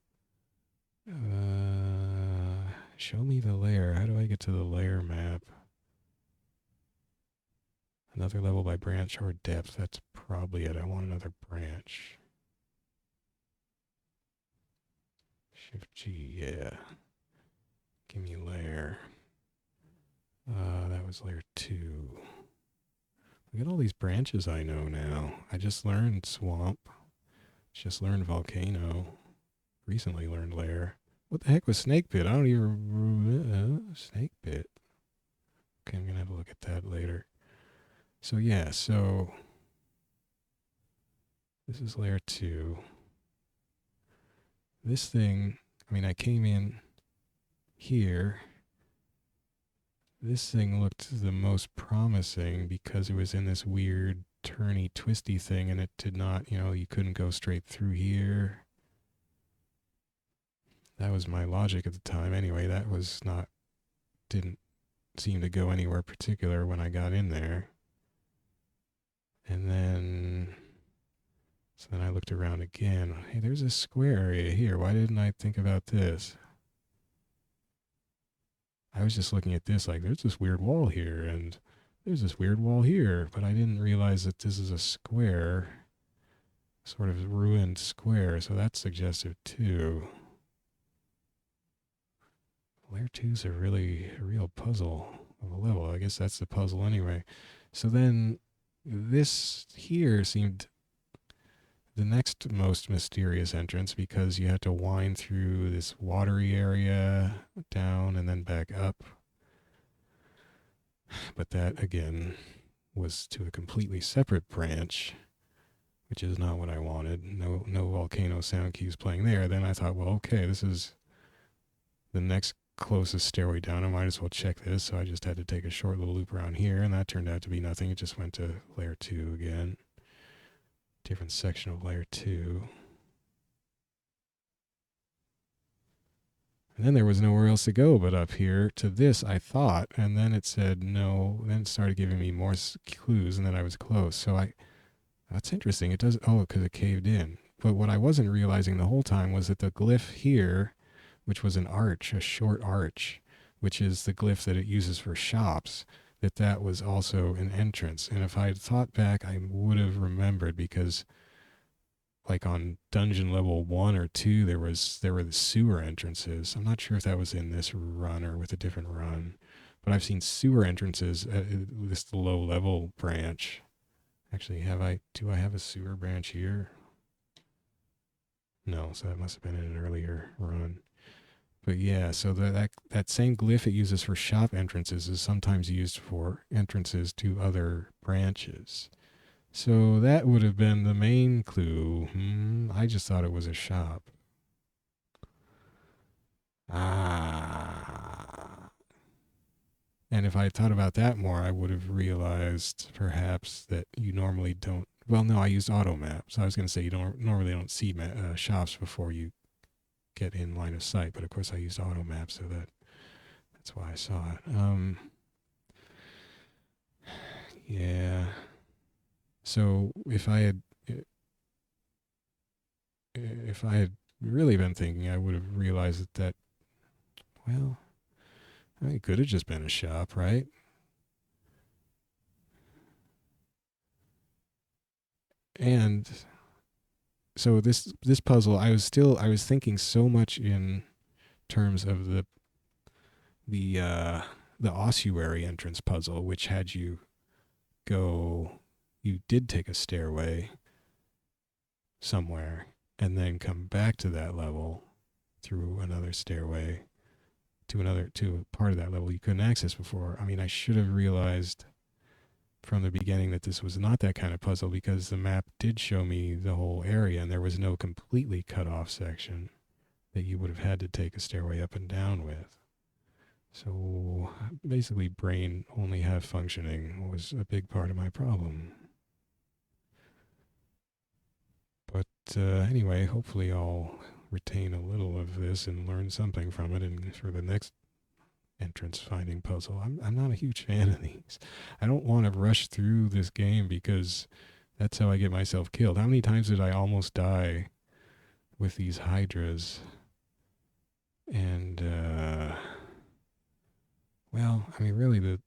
Show me the layer. How do I get to the layer map? Another level by branch or depth. That's probably it. I want another branch. Shift G, yeah. Give me layer. That was layer 2. Look at all these branches I know now. I just learned swamp. Just learned volcano. Recently learned layer. What the heck was snake pit? I don't even snake pit. Okay, I'm gonna have a look at that later. So yeah, so this is layer 2. This thing, I mean, I came in here. This thing looked the most promising because it was in this weird turny twisty thing, and it did not, you couldn't go straight through here. That was my logic at the time. Anyway, didn't seem to go anywhere particular when I got in there. And then, so then I looked around again. Hey, there's a square area here. Why didn't I think about this? I was just looking at this like, there's this weird wall here, and there's this weird wall here, but I didn't realize that this is a square, sort of ruined square, so that's suggestive too. Layer 2's a real puzzle of a level. I guess that's the puzzle anyway. So then this here seemed the next most mysterious entrance because you had to wind through this watery area down and then back up. But that, again, was to a completely separate branch, which is not what I wanted. No volcano sound cues playing there. Then I thought, well, okay, this is the next closest stairway down. I might as well check this. So I just had to take a short little loop around here, and that turned out to be nothing. It just went to layer 2 again. Different section of layer 2. And then there was nowhere else to go but up here to this, I thought. And then it said no. Then it started giving me more clues, and then I was close. So that's interesting. It does, because it caved in. But what I wasn't realizing the whole time was that the glyph here, which was an arch, a short arch, which is the glyph that it uses for shops, that was also an entrance. And if I had thought back, I would have remembered, because like on dungeon level 1 or 2, there were the sewer entrances. I'm not sure if that was in this run or with a different run, but I've seen sewer entrances at this low level branch. Actually, do I have a sewer branch here? No, so that must have been in an earlier run. But yeah, so that same glyph it uses for shop entrances is sometimes used for entrances to other branches. So that would have been the main clue. I just thought it was a shop. Ah. And if I had thought about that more, I would have realized perhaps that you normally don't. Well, no, I used auto maps. I was going to say you normally don't see shops before you get in line of sight, but of course I used auto maps, so that's why I saw it. Yeah. So if I had really been thinking, I would have realized that well, it could have just been a shop, right? And so this puzzle, I was thinking so much in terms of the uh, the ossuary entrance puzzle, which had you did take a stairway somewhere and then come back to that level through another stairway to a part of that level you couldn't access before. I mean, I should have realized from the beginning that this was not that kind of puzzle because the map did show me the whole area and there was no completely cut off section that you would have had to take a stairway up and down with. So basically, brain only half functioning was a big part of my problem. But anyway, hopefully I'll retain a little of this and learn something from it and for the next entrance finding puzzle. I'm not a huge fan of these. I don't want to rush through this game because that's how I get myself killed. How many times did I almost die with these hydras? And well, I mean, really, it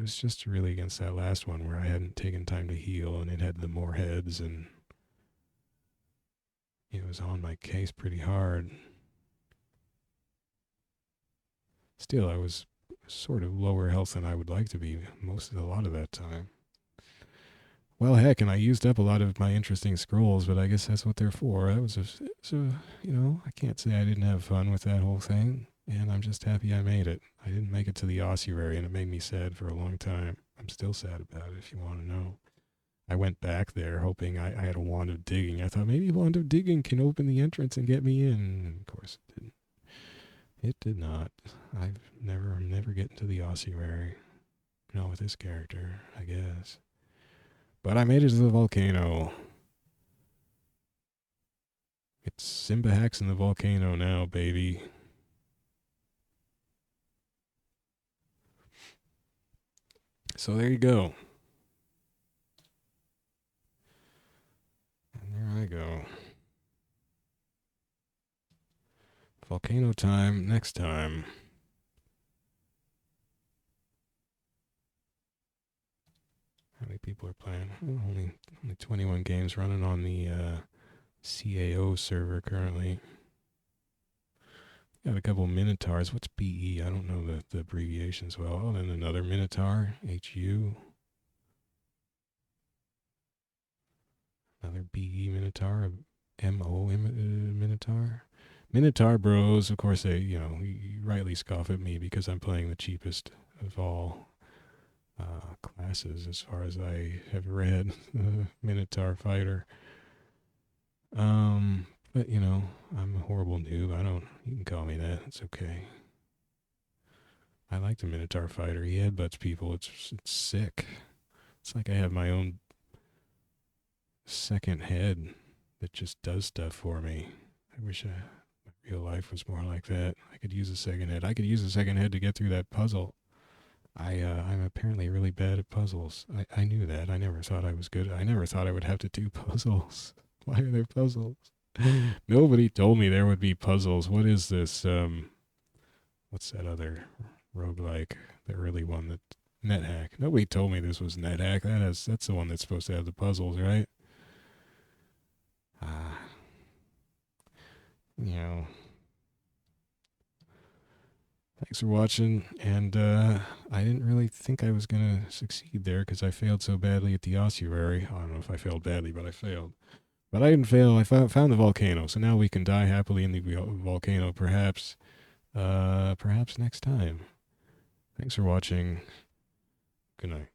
was just really against that last one where I hadn't taken time to heal, and it had the more heads, and it was on my case pretty hard. Still, I was sort of lower health than I would like to be a lot of that time. Well, heck, and I used up a lot of my interesting scrolls, but I guess that's what they're for. That was I can't say I didn't have fun with that whole thing, and I'm just happy I made it. I didn't make it to the ossuary, and it made me sad for a long time. I'm still sad about it, if you want to know. I went back there hoping I had a wand of digging. I thought maybe wand of digging can open the entrance and get me in. And of course, it didn't. It did not. I'm never getting to the ossuary. Not with this character, I guess. But I made it to the volcano. It's smbhax in the volcano now, baby. So there you go. And there I go. Volcano time next time. How many people are playing? Oh, only 21 games running on the CAO server currently. Got a couple Minotaurs. What's BE? I don't know the abbreviations well. Oh, then another Minotaur. HU. Another BE Minotaur. MO Minotaur. Minotaur bros, of course, they, you rightly scoff at me because I'm playing the cheapest of all classes as far as I have read. Minotaur fighter. But I'm a horrible noob. You can call me that. It's okay. I like the Minotaur fighter. He headbutts people. It's sick. It's like I have my own second head that just does stuff for me. I wish my real life was more like that. I could use a second head. I could use a second head to get through that puzzle. I'm apparently really bad at puzzles. I knew that. I never thought I was good. I never thought I would have to do puzzles. Why are there puzzles? Nobody told me there would be puzzles. What is this? What's that other roguelike? The early one that NetHack. Nobody told me this was NetHack. That's the one that's supposed to have the puzzles, right? Thanks for watching. And I didn't really think I was going to succeed there because I failed so badly at the ossuary. I don't know if I failed badly, but I failed. But I didn't fail. I found the volcano. So now we can die happily in the volcano, perhaps next time. Thanks for watching. Good night.